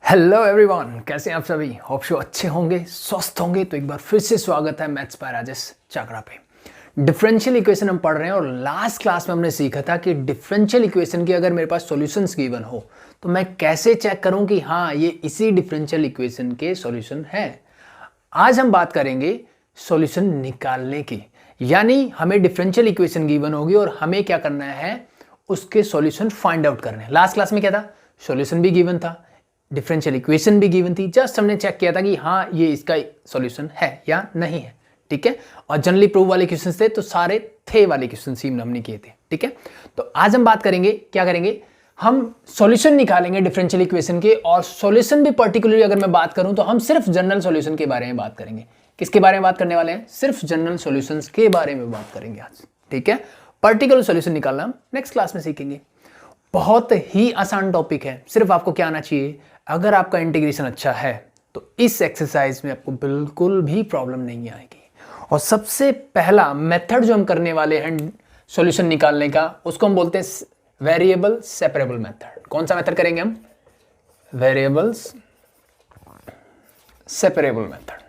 Hello everyone, कैसे हैं आप सभी। होप शो अच्छे होंगे, स्वस्थ होंगे। तो एक बार फिर से स्वागत है मैथ्स बाय राजेश चाकड़ा पे। डिफरेंशियल इक्वेशन हम पढ़ रहे हैं और लास्ट क्लास में हमने सीखा था कि डिफरेंशियल इक्वेशन की अगर मेरे पास सॉल्यूशंस गिवन हो तो मैं कैसे चेक करूं कि हाँ ये इसी डिफरेंशियल इक्वेशन के सॉल्यूशन है। आज हम बात करेंगे सॉल्यूशन निकालने की, यानी हमें डिफरेंशियल इक्वेशन गिवन होगी और हमें क्या करना है, उसके सॉल्यूशन फाइंड आउट करने हैं। लास्ट क्लास में क्या था, सॉल्यूशन भी गिवन था, डिफरेंशियल इक्वेशन भी गिवन थी। जस्ट हमने चेक किया था कि हाँ ये इसका सॉल्यूशन है या नहीं है, ठीक है। और जनरली प्रूव वाले क्वेश्चन थे तो सारे थे वाले क्वेश्चन ही हमने किए थे, ठीक है। तो आज हम बात करेंगे, क्या करेंगे, हम सॉल्यूशन निकालेंगे डिफरेंशियल इक्वेशन के। और सॉल्यूशन भी पर्टिकुलरली अगर मैं बात करूं तो हम सिर्फ जनरल सॉल्यूशन के बारे में बात करेंगे। किसके बारे में बात करने वाले हैं, सिर्फ जनरल सॉल्यूशंस के बारे में बात करेंगे आज, ठीक है। पर्टिकुलर सॉल्यूशन निकालना हम नेक्स्ट क्लास में सीखेंगे। बहुत ही आसान टॉपिक है, सिर्फ आपको क्या आना चाहिए, अगर आपका इंटीग्रेशन अच्छा है तो इस एक्सरसाइज में आपको बिल्कुल भी प्रॉब्लम नहीं आएगी। और सबसे पहला मेथड जो हम करने वाले हैं सॉल्यूशन निकालने का, उसको हम बोलते हैं वेरिएबल सेपरेबल मेथड। कौन सा मेथड करेंगे हम, वेरिएबल्स सेपरेबल मेथड,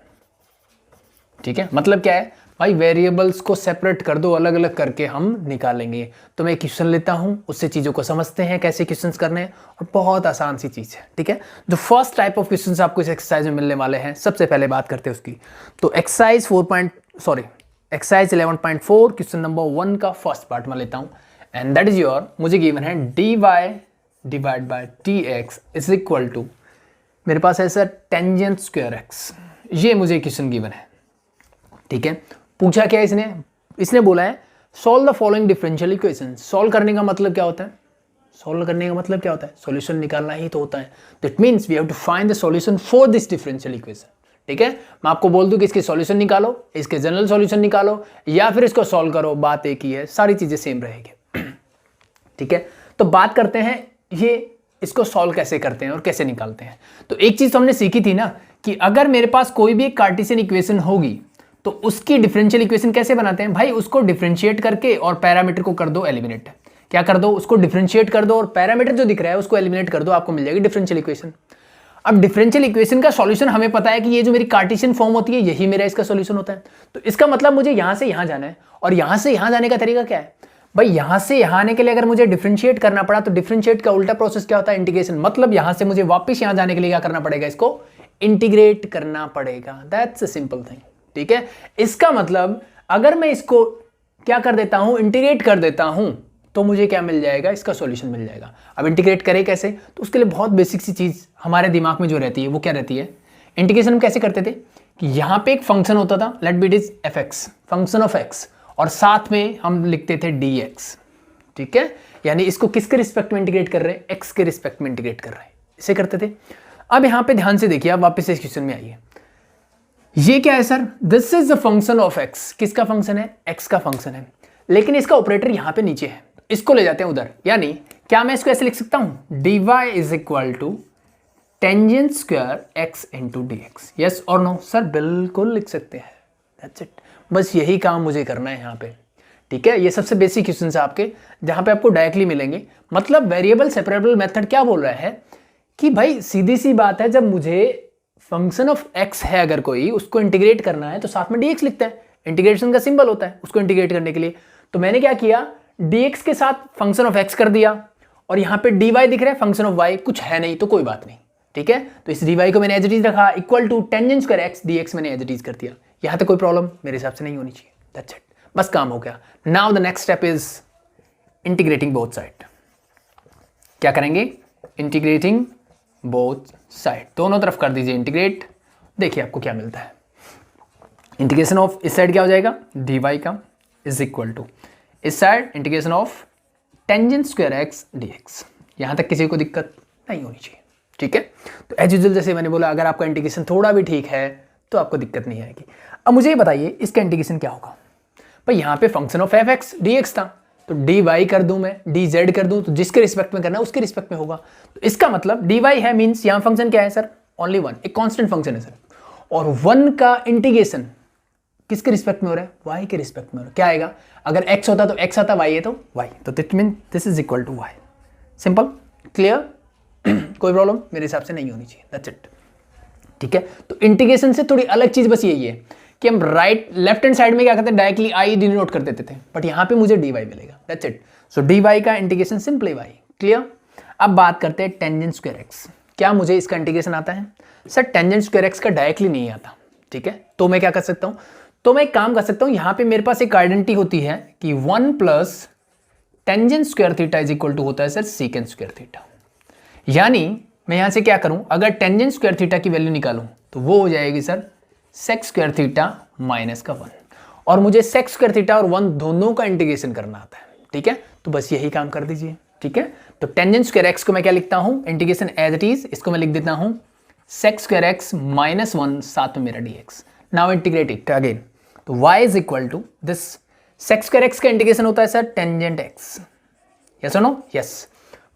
ठीक है। मतलब क्या है भाई, वेरिएबल्स को सेपरेट कर दो, अलग अलग करके हम निकालेंगे। तो मैं क्वेश्चन लेता हूं, उससे चीजों को समझते हैं कैसे क्वेश्चंस करने हैं, और बहुत आसान सी चीज है, ठीक है। जो फर्स्ट टाइप ऑफ क्वेश्चंस आपको इस एक्सरसाइज में मिलने वाले हैं, सबसे पहले बात करते हैं उसकी। तो एक्सरसाइज 11.4 क्वेश्चन नंबर 1 का फर्स्ट पार्ट में लेता हूं, एंड दैट इज योर, मुझे गिवन है dy divide by dx is equal to, मेरे पास है सर टेंजेंट स्क्वायर x। ये मुझे क्वेश्चन गिवन है, ठीक है। पूछा क्या इसने बोला है solve the following differential equation. Solve करने का मतलब क्या होता है, सॉल्व करने का मतलब क्या होता है, सॉल्यूशन निकालना ही तो होता है। That means we have to find the solution for this differential equation, ठीक है। मैं आपको बोल दूं कि इसके सॉल्यूशन निकालो, इसके जनरल सॉल्यूशन निकालो, या फिर इसको सॉल्व करो, बात एक ही है, सारी चीजें सेम रहेगी, ठीक है। तो बात करते हैं ये इसको सॉल्व कैसे करते हैं और कैसे निकालते हैं। तो एक चीज तो हमने सीखी थी ना कि अगर मेरे पास कोई भी एक कार्टेशियन इक्वेशन होगी तो उसकी डिफरेंशियल इक्वेशन कैसे बनाते हैं भाई, उसको डिफरेंशिएट करके और पैरामीटर को कर दो एलिमिनेट। क्या कर दो, उसको डिफरेंशिएट कर दो और पैरामीटर जो दिख रहा है उसको एलिमिनेट कर दो, आपको मिल जाएगी डिफरेंशियल इक्वेशन। अब डिफरेंशियल इक्वेशन का सॉल्यूशन हमें पता है कि ये जो मेरी कार्टेशियन फॉर्म होती है यही मेरा इसका सॉल्यूशन होता है। तो इसका मतलब मुझे यहां से यहां जाना है, और यहां से यहां जाने का तरीका क्या है भाई, यहां से यहां आने के लिए अगर मुझे डिफरेंशिएट करना पड़ा तो डिफरेंशिएट का उल्टा प्रोसेस क्या होता है, इंटीग्रेशन। मतलब यहां से मुझे वापस यहां जाने के लिए क्या करना पड़ेगा, इसको इंटीग्रेट करना पड़ेगा। दैट्स अ सिंपल थिंग, ठीक है। इसका मतलब अगर मैं इसको क्या कर देता हूं, इंटीग्रेट कर देता हूं, तो मुझे क्या मिल जाएगा, इसका सॉल्यूशन मिल जाएगा। अब इंटीग्रेट करें कैसे, तो उसके लिए बहुत बेसिक सी चीज हमारे दिमाग में जो रहती है वो क्या रहती है, इंटीग्रेशन हम कैसे करते थे कि यहां पे एक फंक्शन होता था, let be it is fx, function of x, और साथ में हम लिखते थे dx, ठीक है। यानी इसको किसके रिस्पेक्ट में इंटीग्रेट कर रहे हैं, x के रिस्पेक्ट में इंटीग्रेट कर रहे हैं, इसे करते थे। अब यहां पे ध्यान से देखिए, आप वापस इस क्वेश्चन में आइए। ये क्या है sir, this is the function of x। किसका फंक्शन है, x का फंक्शन है, लेकिन इसका ऑपरेटर यहां पे नीचे है, इसको ले जाते हैं उधर। यानी क्या मैं इसको ऐसे लिख सकता हूं, dy is equal to tangent square x into dx। Yes और नो सर, बिल्कुल लिख सकते हैं, दैट्स इट। बस यही काम मुझे करना है यहाँ पे, ठीक है। ये सबसे बेसिक क्वेश्चन है आपके, जहां पे आपको डायरेक्टली मिलेंगे। मतलब वेरिएबल सेपरेबल मेथड क्या बोल रहा है कि भाई सीधी सी बात है, जब मुझे फंक्शन ऑफ x है अगर कोई, उसको इंटीग्रेट करना है तो साथ में dx लिखता है, इंटीग्रेशन का सिंबल होता है उसको इंटीग्रेट करने के लिए। तो मैंने क्या किया, dx के साथ फंक्शन ऑफ x कर दिया, और यहां पे dy दिख रहा है, फंक्शन ऑफ y कुछ है नहीं तो कोई बात नहीं, ठीक है। तो इस dy को मैंने एज इट इज रखा, equal to tangent square x dx मैंने एज इट इज कर दिया। यहां तक कोई प्रॉब्लम मेरे हिसाब से नहीं होनी चाहिए, दैट्स इट, बस काम हो गया। Now the next step is integrating both side. क्या करेंगे, इंटीग्रेटिंग बोथ साइड, दोनों तरफ कर दीजिए इंटीग्रेट। देखिए आपको क्या मिलता है, इंटीग्रेशन ऑफ इस साइड क्या हो जाएगा, dy का इज इक्वल टू इस side integration of tangent square x dx। यहां तक किसी को दिक्कत नहीं होनी चाहिए, ठीक है। तो एज यूजुअल जैसे मैंने बोला, अगर आपका इंटीग्रेशन थोड़ा भी ठीक है तो आपको दिक्कत नहीं आएगी। अब मुझे ये बताइए इसका इंटीग्रेशन क्या होगा भाई, यहां पे फंक्शन ऑफ fx dx था, तो dy कर दूं मैं, dz कर दूं, तो जिसके रिस्पेक्ट में करना है उसके रिस्पेक्ट में होगा। तो इसका मतलब dy है, मींस यहां फंक्शन क्या है सर, ओनली 1, एक कांस्टेंट फंक्शन है सर, और 1 का इंटीग्रेशन किसके रिस्पेक्ट में हो रहा है, y के रिस्पेक्ट में हो रहा है। क्या आएगा, अगर x होता तो x आता, y है तो y, तो that mean this is equal to y। Simple, clear. कोई प्रॉब्लम मेरे हिसाब से नहीं होनी चाहिए, दैट्स इट। ठीक है, तो इंटीग्रेशन से थोड़ी अलग चीज बस यही है कि हम लेफ्ट हैंड साइड में क्या करते हैं, डायरेक्टली आई डिनोट कर देते थे, बट यहाँ पे मुझे dy मिलेगा, दैट्स इट। सो dy का इंटीग्रेशन सिंपली y, क्लियर। अब बात करते हैं टेंजेंट स्क्वायर x। क्या मुझे इसका इंटीग्रेशन आता है? सर टेंजेंट स्क्वायर x का डायरेक्टली नहीं आता, ठीक है। तो मैं क्या कर सकता हूँ, तो मैं एक काम कर सकता हूँ, यहाँ पे मेरे पास एक आइडेंटिटी होती है कि 1 plus tangent square theta is equal to होता है सर सीकेंट स्क्वायर थीटा। यानी मैं यहाँ से क्या करूँ, अगर टेंजेंट स्क्वायर थीटा की वैल्यू निकालूँ तो वो हो जाएगी sir sec square theta minus का 1, और मुझे सेक स्क्वायर थीटा और 1 दोनों का इंटीग्रेशन करना आता है, ठीक है। तो बस यही काम कर दीजिए, ठीक है। तो टेंजेंट स्क्वायर एक्स को मैं क्या लिखता हूँ, इंटीग्रेशन एज इट इज, इसको मैं लिख देता हूँ सेक स्क्वायर एक्स माइनस 1 साथ में मेरा dx। Now integrate it again, तो y is equal to this sec square x का इंटीग्रेशन होता है सर टेंजेंट x, यस और नो, यस।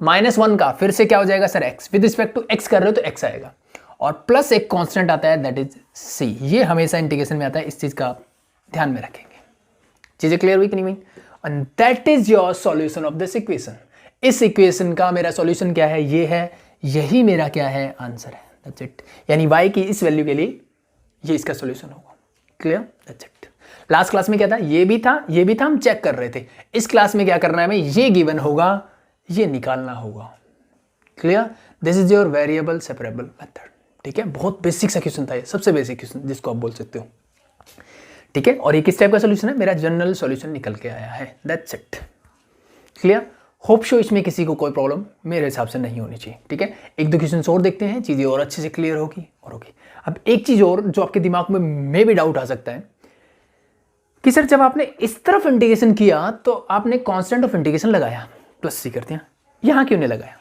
-1 का फिर से क्या हो जाएगा sir x, with respect to x कर रहे हो तो x आएगा, और प्लस एक कांस्टेंट आता है दैट इज c। ये हमेशा इंटीग्रेशन में आता है, इस चीज का ध्यान में रखेंगे। चीजें क्लियर हुई कि नहीं हुई? And that is your solution of this equation. इस इक्वेशन का मेरा सॉल्यूशन क्या है, ये है, यही मेरा क्या है, आंसर है, दैट्स इट। यानी y की इस वैल्यू के लिए ये इसका सॉल्यूशन होगा, clear, that's it. Last class में क्या था, ये भी था, ये भी था, हम चेक कर रहे थे। इस क्लास में क्या करना है हमें, ये गिवन होगा, ये निकालना होगा, clear. This is your variable separable method, ठीक है। बहुत बेसिक सा क्वेश्चन था ये, सबसे बेसिक क्वेश्चन जिसको आप बोल सकते हो, ठीक है। और ये किस टाइप का सॉल्यूशन है, मेरा जनरल सॉल्यूशन निकल के आया है, that's it, clear. Hope show इसमें किसी को कोई प्रॉब्लम मेरे हिसाब से नहीं होनी चाहिए, ठीक है। एक दो क्वेश्चन और देखते हैं, चीज़ें और अच्छे से क्लियर होगी और होगी। अब एक चीज़ और जो आपके दिमाग में भी डाउट आ सकता है कि सर जब आपने इस तरफ इंटीग्रेशन किया तो आपने कांस्टेंट ऑफ इंटीग्रेशन लगाया, प्लस सी करते हैं, यहाँ क्यों नहीं लगाया,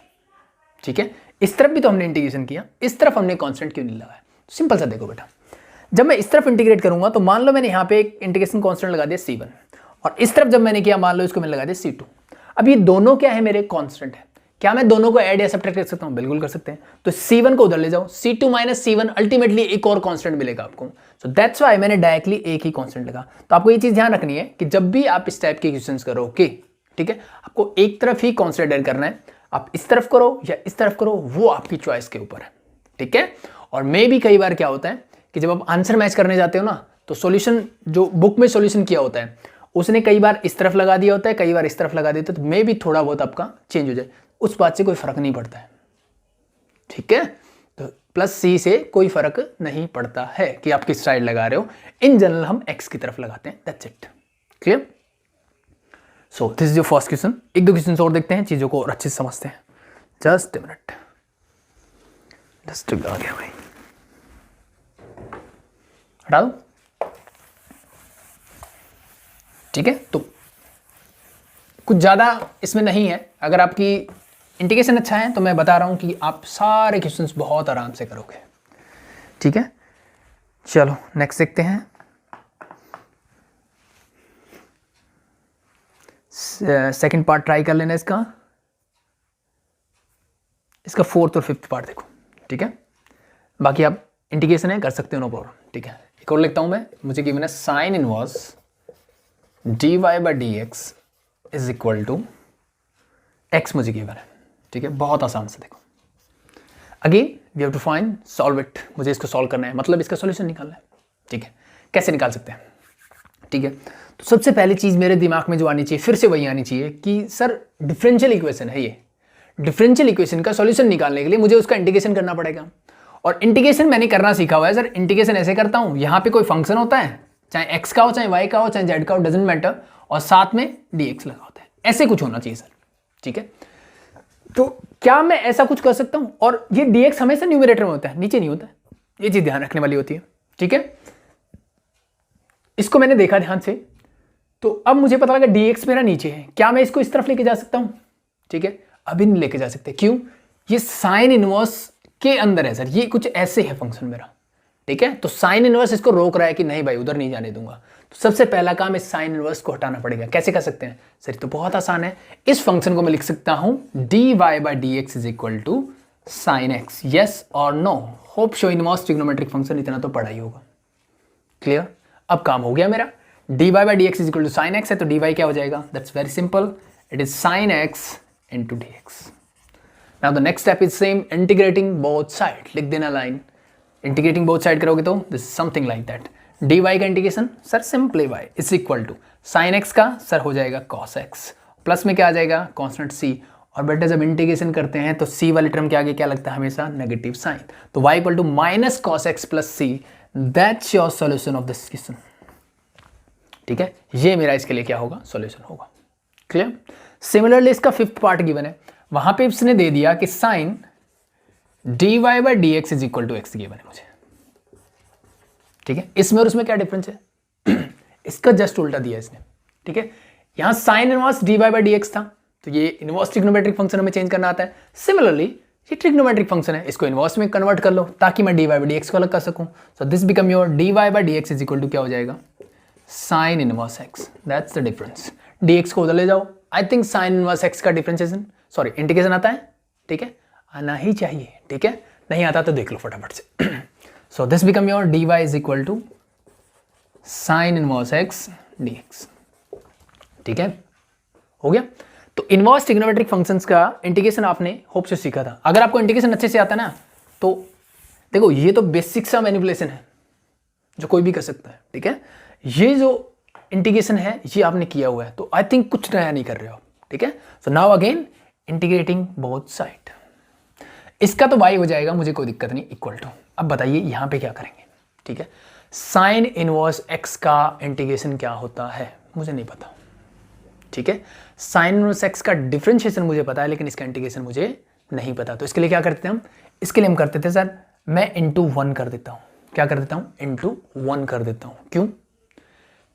ठीक है। इस तरफ भी तो हमने इंटीग्रेशन किया, इस तरफ हमने कांस्टेंट क्यों नहीं लगाया? सिंपल सा देखो बेटा, जब मैं इस तरफ इंटीग्रेट करूंगा तो मान लो मैंने यहाँ पे एक इंटीग्रेशन कांस्टेंट लगा दिया c1, और इस तरफ जब मैंने किया मान लो इसको मैंने लगा दिया c2। अब ये दोनों क्या है, मेरे कांस्टेंट है। क्या मैं दोनों को ऐड या सब्ट्रैक्ट कर सकता हूँ? बिल्कुल कर सकते हैं। तो c1 को उधर ले जाओ, c2 माइनस c1, अल्टीमेटली एक और कांस्टेंट मिलेगा आपको। सो दैट्स व्हाई मैंने डायरेक्टली एक ही कांस्टेंट लगा। तो आपको ये चीज ध्यान रखनी है कि जब भी आप इस टाइप के क्वेश्चंस करोगे, ठीक है, आपको एक तरफ ही कंसीडर करना है। आप इस तरफ करो या इस तरफ करो, वो आपकी चॉइस के ऊपर है, ठीक है। और मे भी कई बार क्या होता है कि जब आप आंसर मैच करने जाते हो ना, तो सॉल्यूशन जो बुक में सॉल्यूशन किया होता है उसने कई बार इस तरफ लगा दिया होता है, कई बार इस तरफ लगा देते, तो मे भी थोड़ा बहुत आपका चेंज हो जाए, उस बात से कोई फर्क नहीं पड़ता है, ठीक है। तो प्लस सी से कोई फर्क नहीं पड़ता है कि आप किस साइड लगा रहे हो। इन जनरल हम एक्स की तरफ लगाते हैं, that's it, clear. So this is your first question. एक दो क्वेश्चन और देखते हैं, चीजों को और अच्छे से समझते हैं। जस्ट अ मिनट, जस्ट आ गया भाई, हटा दो, ठीक है। तो कुछ ज़्यादा इसमें नहीं है। अगर आपकी इंटीग्रेशन अच्छा है तो मैं बता रहा हूं कि आप सारे क्वेश्चंस बहुत आराम से करोगे, ठीक है। चलो नेक्स्ट देखते हैं। सेकंड पार्ट ट्राई कर लेना इसका फोर्थ और फिफ्थ पार्ट देखो, ठीक है। बाकी आप इंटीग्रेशन है कर सकते हो, नो प्रॉब्लम, ठीक है। एक और लिखता हूं मैं, मुझे गिवन है sine inverse dy by dx is equal to x, मुझे गिवन है, ठीक है। बहुत आसान से देखो, again we have to find solve it. मुझे इसको सॉल्व करना है, मतलब इसका सॉल्यूशन निकालना है, ठीक है। कैसे निकाल सकते हैं, ठीक है। तो सबसे पहली चीज मेरे दिमाग में जो आनी चाहिए, फिर से वही आनी चाहिए कि सर डिफरेंशियल इक्वेशन है ये, डिफरेंशियल इक्वेशन का सॉल्यूशन निकालने के लिए मुझे उसका इंटीग्रेशन करना पड़ेगा। और इंटीग्रेशन मैंने करना सीखा हुआ है सर। इंटीग्रेशन ऐसे करता हूं, यहाँ पे कोई फंक्शन होता है, चाहे x का हो, चाहे y का हो, चाहे z का हो, डजंट मैटर, और साथ में dx लगा होता है। ऐसे कुछ होना चाहिए सर, ठीक है। तो क्या मैं ऐसा कुछ कर सकता हूं? और ये dx हमेशा न्यूमरेटर में होता है, नीचे नहीं होता है, ये चीज ध्यान रखने वाली होती है, ठीक है। इसको मैंने देखा ध्यान से, तो अब मुझे पता लगा dx मेरा नीचे है। क्या मैं इसको इस तरफ लेके जा सकता हूं? ठीक है, अभी नहीं लेके जा सकते। क्यों? ये साइन इनवर्स के अंदर है सर, ये कुछ ऐसे है फंक्शन मेरा, ठीक है। तो साइन इनवर्स इसको रोक रहा है कि नहीं भाई उधर नहीं जाने दूंगा। तो सबसे पहला काम इस साइन इनवर्स को हटाना पड़ेगा। कैसे कर सकते हैं सर? तो बहुत आसान है। इस फंक्शन को मैं लिख सकता हूं dy by dx is equal to sine x. Yes और no? Hope so inverse trigonometric function इतना तो पढ़ा ही होगा, क्लियर। अब काम हो गया मेरा। dy by dx is equal to sine x है, तो dy क्या हो जाएगा? That's very simple, it is sine x into dx। Now the next step is same, integrating both side, लिख देना लाइन, इंटीग्रेटिंग बोथ साइड करोगे तो this is something like that, dy का integration sir simply y is equal to sin x का sir हो जाएगा cos x, plus में क्या आ जाएगा कांस्टेंट c, और बेटा जब इंटीग्रेशन करते हैं तो c वाले टर्म के आगे क्या लगता है हमेशा नेगेटिव साइन, तो y equal to minus cos x plus c, that's your solution of this question. ठीक है, ये मेरा इसके लिए क्या होगा सॉल्यूशन होगा। क्लियर। सिमिलरली इसका फिफ्थ पार्ट गिवन है, वहां पे इसने दे दिया कि sine dy by d x is equal to x given है मुझे। ठीक है, इसमें और उसमें क्या डिफरेंस है इसका जस्ट उल्टा दिया इसने। ठीक है, यहां sign inverse dy by d x था, तो ये इनवर्स ट्रिग्नोमेट्रिक फंक्शन हमें चेंज करना आता है। सिमिलरली ये ट्रिग्नोमेट्रिक फंक्शन है, इसको इनवर्स में कन्वर्ट कर लो ताकि मैं dy बाई डी एक्स को अलग कर सकूं। So this become your dy by d x is equal to क्या हो जाएगा sine inverse x, that's the difference. dx को उधर ले जाओ, I think sine inverse x का डिफरेंशिएशन सॉरी इंटीग्रेशन आता है। ठीक है, आना ही चाहिए। ठीक है, नहीं आता तो देख लो फटाफट से। So this become your dy is equal to sine inverse x dx। ठीक है, हो गया। तो इनवर्स ट्रिग्नोमेट्रिक फंक्शंस का इंटीग्रेशन आपने होप से सीखा था। अगर आपको इंटीग्रेशन अच्छे से आता ना तो देखो ये तो बेसिक सा मैनिपुलेशन है जो कोई भी कर सकता है। ठीक है, ये जो इंटीग्रेशन है ये आपने किया हुआ है, तो आई थिंक कुछ नया नहीं कर रहे हो। ठीक है, सो now again integrating both side, इसका तो y हो जाएगा, मुझे कोई दिक्कत नहीं, इक्वल टू। अब बताइए यहां पे क्या करेंगे। ठीक है, साइन इनवर्स x का इंटीग्रेशन क्या होता है मुझे नहीं पता। ठीक है, साइन इनवर्स x का डिफरेंशिएशन मुझे पता है, लेकिन इसका इंटीग्रेशन मुझे नहीं पता। तो इसके लिए क्या करते हैं हम, इसके लिए हम करते थे सर मैं इंटू 1 कर देता हूं। क्या कर देता हूं, इंटू 1 कर देता हूं। क्यों,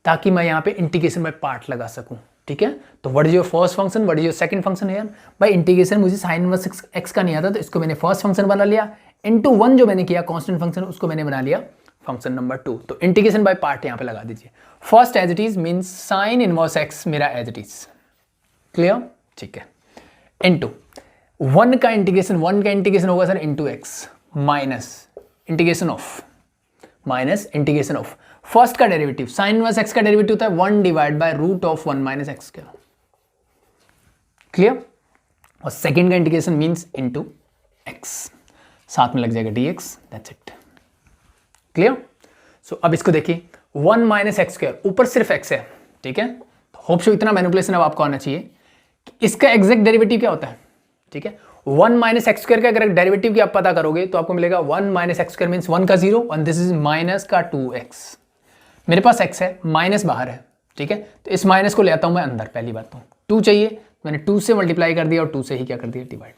ताकि मैं यहाँ पे इंटीग्रेशन बाय पार्ट लगा सकूं। ठीक है, तो what is your first function, what is your second function है भाई, इंटीग्रेशन मुझे साइन इनवर्स एक्स का नहीं आता, तो इसको मैंने फर्स्ट फंक्शन बना लिया, इंटू 1 जो मैंने किया कांस्टेंट फंक्शन उसको मैंने बना लिया फंक्शन नंबर 2। तो इंटीग्रेशन बाय पार्ट यहाँ पे लगा दीजिए। First as it is means sine inverse x मेरा एज इट इज। क्लियर। ठीक है, इंटू 1 का इंटीग्रेशन होगा sir into x minus integration of first का डेरिवेटिव साइन इनवर्स एक्स का डेरिवेटिव होता है 1 divide by root of 1 minus x square. Clear. और सेकंड का इंटीग्रेशन मींस इनटू एक्स, साथ में लग जाएगा dx, that's it. Clear. So अब इसको देखिए 1 माइनस एक्स स्क्वायर, ऊपर सिर्फ x है। ठीक है, तो होप सो इतना मैनिपुलेशन अब आपको आना चाहिए कि इसका एग्जैक्ट डेरिवेटिव क्या होता है। ठीक है, 1 माइनस एक्स स्क्वायर का अगर डेरिवेटिव की आप पता करोगे तो आपको मिलेगा 1 माइनस एक्स स्क्वायर मीन्स 1 का 0 और दिस इज माइनस का 2x। मेरे पास x है, माइनस बाहर है। ठीक है, तो इस माइनस को ले आता हूं मैं अंदर। पहली बात तो 2 चाहिए, मैंने 2 से मल्टीप्लाई कर दिया और 2 से ही क्या कर दिया डिवाइड।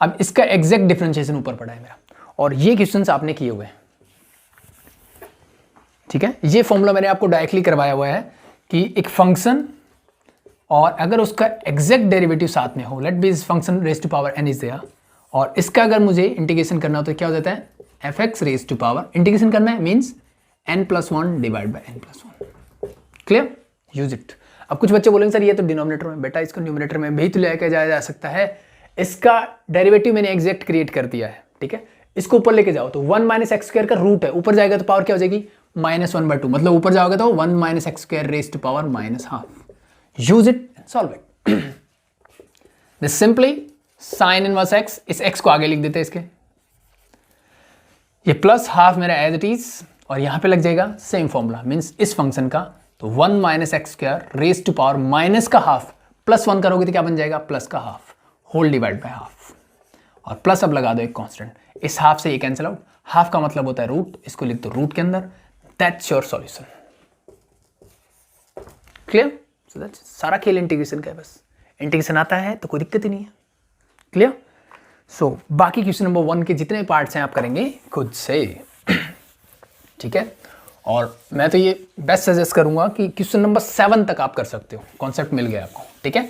अब इसका एग्जैक्ट डिफरेंशिएशन ऊपर पड़ा है मेरा, और ये क्वेश्चंस आपने किए हुए हैं। ठीक है, ये फॉर्मूला मैंने आपको डायरेक्टली करवाया हुआ है कि एक फंक्शन और अगर उसका एग्जैक्ट डेरिवेटिव साथ में हो, let be is function raise to power n is there, और इसका अगर मुझे इंटीग्रेशन करना हो तो क्या हो जाता है fx raise to power, integration करना है means n+1 divide by n+1। Clear, use it. अब कुछ बच्चे बोलेंगे सर ये तो डिनोमिनेटर में, बेटा इसको न्यूमिनेटर में भी तो लेके जाया जा सकता है। इसका डेरिवेटिव मैंने एग्जैक्ट क्रिएट कर दिया है। ठीक है, इसको ऊपर लेके जाओ तो 1 माइनस एक्स स्क्वायर का रूट है, ऊपर जाएगा तो पावर क्या हो जाएगी -1/2, मतलब ऊपर जाओगे तो 1 minus x square raise to power -12। Use it, solve it. This simply sine inverse x, इस x को आगे लिख देते हैं इसके, ये प्लस हाफ मेरा एज इट इज, और यहां पे लग जाएगा सेम फॉर्मूला मींस इस फंक्शन का, तो 1 minus x square raise to power minus का हाफ, प्लस 1 करोगे तो क्या बन जाएगा प्लस का half whole divide by half, और प्लस अब लगा दो एक कांस्टेंट, इस हाफ से ये कैंसिल आउट, हाफ का मतलब होता है रूट, इसको लिख दो रूट के अंदर, that's your solution. Clear. So that's सारा खेल इंटीग्रेशन का है, बस इंटीग्रेशन आता है तो कोई दिक्कत ही नहीं है। क्लियर। सो बाकी क्वेश्चन नंबर 1 के जितने पार्ट्स हैं आप करेंगे खुद से। ठीक है, और मैं तो ये बेस्ट सजेस्ट करूंगा कि क्वेश्चन नंबर 7 तक आप कर सकते हो, कॉन्सेप्ट मिल गया आपको। ठीक है,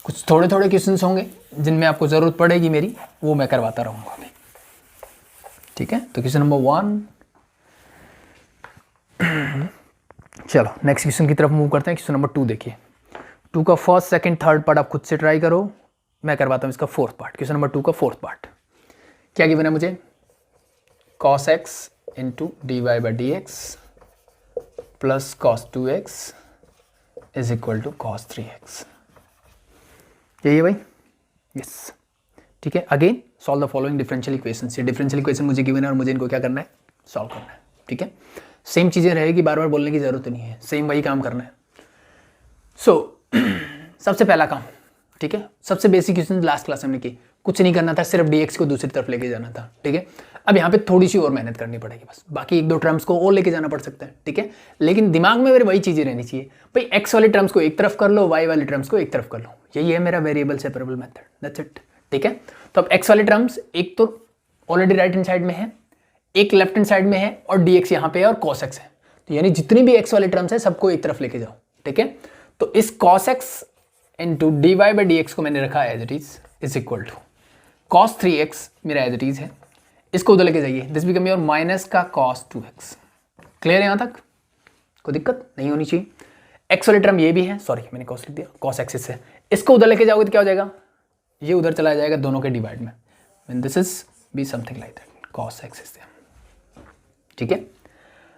कुछ थोड़े थोड़े क्वेश्चंस होंगे जिनमें आपको जरूरत पड़ेगी मेरी, वो मैं करवाता रहूंगा अभी। ठीक है, तो क्वेश्चन नंबर 1 चलो नेक्स्ट क्वेश्चन की तरफ मूव करते हैं। क्वेश्चन नंबर 2 देखिए, 2 का फर्स्ट सेकंड थर्ड पार्ट आप खुद से ट्राई करो, मैं करवाता हूँ इसका फोर्थ पार्ट। क्वेश्चन नंबर 2 का फोर्थ पार्ट क्या गिवन है मुझे, cos x into d y by d x plus cos 2x is equal to cos 3x। यही है भाई, यस। ठीक है। Again solve the following differential equation. ये डिफरेंशियल इक्वेशन मुझे गिवन है और मुझे इनको क्या करना है, सॉल्व करना है। ठीक है, सेम चीज़ें रहेगी, बार बार बोलने की जरूरत नहीं है, सेम वही काम करना है। सबसे पहला काम, ठीक है, सबसे बेसिक क्वेश्चन लास्ट क्लास में हमने की, कुछ नहीं करना था, सिर्फ dx को दूसरी तरफ लेके जाना था। ठीक है, अब यहाँ पे थोड़ी सी और मेहनत करनी पड़ेगी, बस बाकी एक दो टर्म्स को और लेके जाना पड़ सकता है। ठीक है, लेकिन दिमाग में मेरे वही चीज़ें रहनी चाहिए भाई, x वाले टर्म्स को एक तरफ कर लो, y वाले टर्म्स को एक तरफ कर लो, यही है मेरा variable separable method, that's it. ठीक है, तो अब x वाले टर्म्स एक तो ऑलरेडी राइट हैंड साइड में है, एक लेफ्ट हैंड साइड में है, और dx यहाँ पे है और cos x है, तो यानी जितनी भी x वाले टर्म्स है सबको एक तरफ लेके जाओ। ठीक है, तो इस cos x into d y by d x को मैंने रखा as it is equal to cos 3x मेरा एज इट इज है, इसको उधर लेके जाइए, दिस बिकम योर माइनस का cos 2x। क्लियर है यहाँ तक, कोई दिक्कत नहीं होनी चाहिए। x वाले टर्म ये भी है, सॉरी मैंने cos लिख दिया, cos x से इसको उधर लेके जाओगे तो क्या हो जाएगा, ये उधर चला जाएगा दोनों के डिवाइड में, mean this is be something like that, cos x से। ठीक है,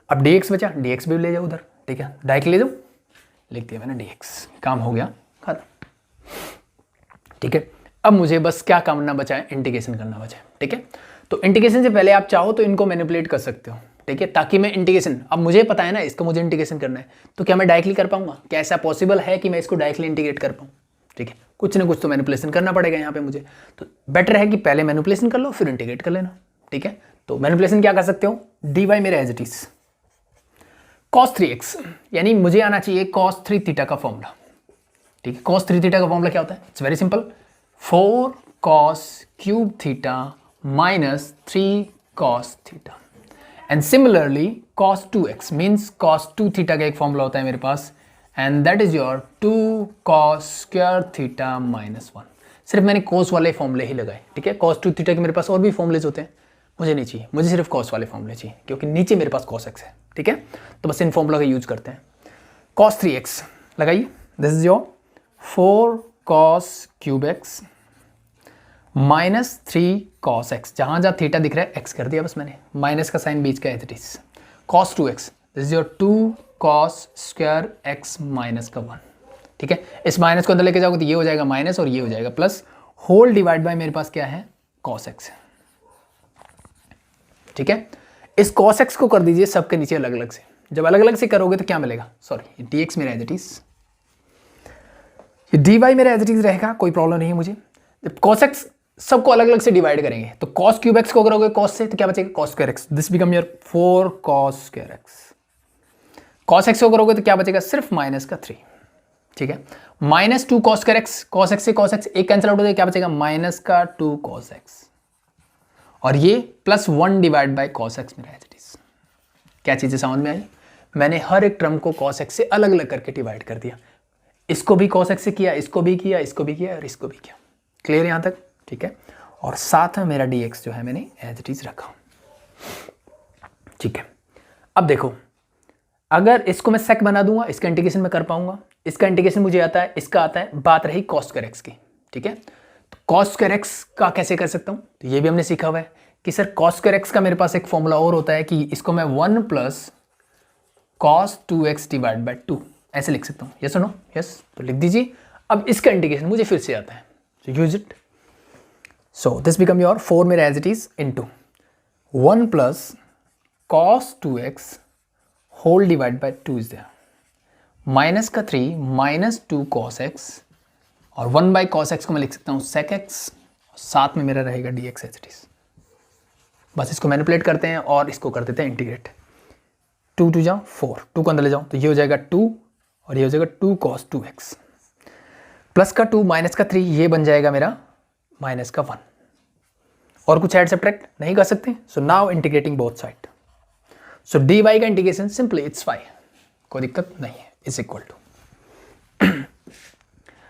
अब dx बचा, dx भी ले जाओ उधर। ठीक है, डायरेक्ट ले जाओ, लिख दिया मैंने dx, काम हो गया खत्म। ठीक है, अब मुझे बस क्या करना बचा है, इंटीग्रेशन करना बचा है। ठीक है, तो इंटीग्रेशन से पहले आप चाहो तो इनको मैनिपुलेट कर सकते हो। ठीक है, ताकि मैं इंटीग्रेशन, अब मुझे पता है ना इसको मुझे इंटीग्रेशन करना है, तो क्या मैं डायरेक्टली कर पाऊंगा, क्या ऐसा पॉसिबल है कि मैं इसको डायरेक्टली इंटीग्रेट कर पाऊँ। ठीक है, कुछ ना कुछ तो मैनिपुलेशन करना पड़ेगा यहाँ पे मुझे, तो बेटर है कि पहले मैनिपुलेशन कर लो फिर इंटीग्रेट कर लेना। ठीक है, तो मैनिपुलेशन क्या कर सकते हो, डी वाई मेरा as it is cos 3x, यानी मुझे आना चाहिए cos 3 थीटा का फॉर्मूला। ठीक है, cos 3 थीटा का फॉर्मूला क्या होता है, it's very simple, 4 cos cube theta minus 3 cos theta, and similarly cos 2x means cos 2 theta का एक फॉर्मूला होता है मेरे पास, and that is your 2 cos square theta minus 1। सिर्फ मैंने cos वाले फॉर्मूले ही लगाए। ठीक है, cos 2 थीटा के मेरे पास और भी फॉर्मूलेज होते हैं, मुझे नहीं चाहिए, मुझे सिर्फ cos वाले फॉर्मूले चाहिए, क्योंकि नीचे मेरे पास cos x है। ठीक है, तो बस इन फॉर्मूला का यूज करते हैं। cos 3x लगाइए, this is your 4 cos cube x minus 3 cos x, जहां जहां थीटा दिख रहा है x कर दिया बस मैंने, माइनस का साइन बीच का as it is, cos 2x, this is your 2 cos square x minus का 1। ठीक है, इस माइनस को अंदर लेके जाओगे तो ये हो जाएगा माइनस और ये हो जाएगा प्लस, होल डिवाइड बाय मेरे पास क्या है, cos x। ठीक है, इस cos x को कर दीजिए सबके नीचे अलग अलग से, जब अलग अलग से करोगे तो क्या मिलेगा, सॉरी dx मेरा एज इट इज, ये dy मेरा एज इट इज रहेगा, कोई प्रॉब्लम नहीं है मुझे। जब cos x सबको अलग अलग से डिवाइड करेंगे तो cos क्यूब x को करोगे cos से तो क्या बचेगा, cos square x, this become your 4 cos square x। cos x को करोगे तो क्या बचेगा, सिर्फ माइनस का 3। ठीक है, minus 2 cos square x, cos x से cos x एक कैंसिल आउट हो जाएगा, क्या बचेगा, माइनस का 2 cos x, और ये plus 1 divide bye cos x मेरा एज इट इज। क्या चीजें समझ में आई, मैंने हर एक टर्म को cos x से अलग अलग करके डिवाइड कर दिया, इसको भी cos x से किया, इसको भी किया, इसको भी किया और इसको भी किया। क्लियर यहां तक, ठीक है, और साथ में मेरा dx जो है मैंने एज इट इज रखा। ठीक है, अब देखो, अगर इसको मैं sec बना दूंगा, इसका इंटीग्रेशन मैं कर पाऊंगा, इसका इंटीग्रेशन मुझे आता है, इसका आता है, बात रही cos स्क्वायर x की। ठीक है, तो cos स्क्वायर x का कैसे कर सकता हूं, तो ये भी हमने सीखा हुआ है कि सर cos स्क्वायर x का मेरे पास एक फॉर्मूला और होता है कि इसको मैं 1 plus cos 2x divide by 2 ऐसे लिख सकता हूँ, यस और नो, यस, तो लिख दीजिए। अब इसका इंटीग्रेशन मुझे फिर से आता है, so use it, so this become your 4 मेरा as it is into 1 plus cos 2x whole divide by 2 is there, minus का 3 माइनस 2 cos x, और 1 by cos x को मैं लिख सकता हूँ sec x, साथ में मेरा रहेगा dx as it is। बस इसको मैनिपुलेट करते हैं और इसको कर देते हैं इंटीग्रेट, 2 2 जाओ 4, 2 को अंदर ले जाओ तो ये हो जाएगा 2 और ये हो जाएगा 2 cos 2x, प्लस का 2 माइनस का 3, ये बन जाएगा मेरा माइनस का 1, और कुछ ऐड सब्ट्रैक्ट नहीं कर सकते। So now integrating both side, so dy का इंटीग्रेशन सिंपली इट्स 5, कोई दिक्कत नहीं है, इज इक्वल टू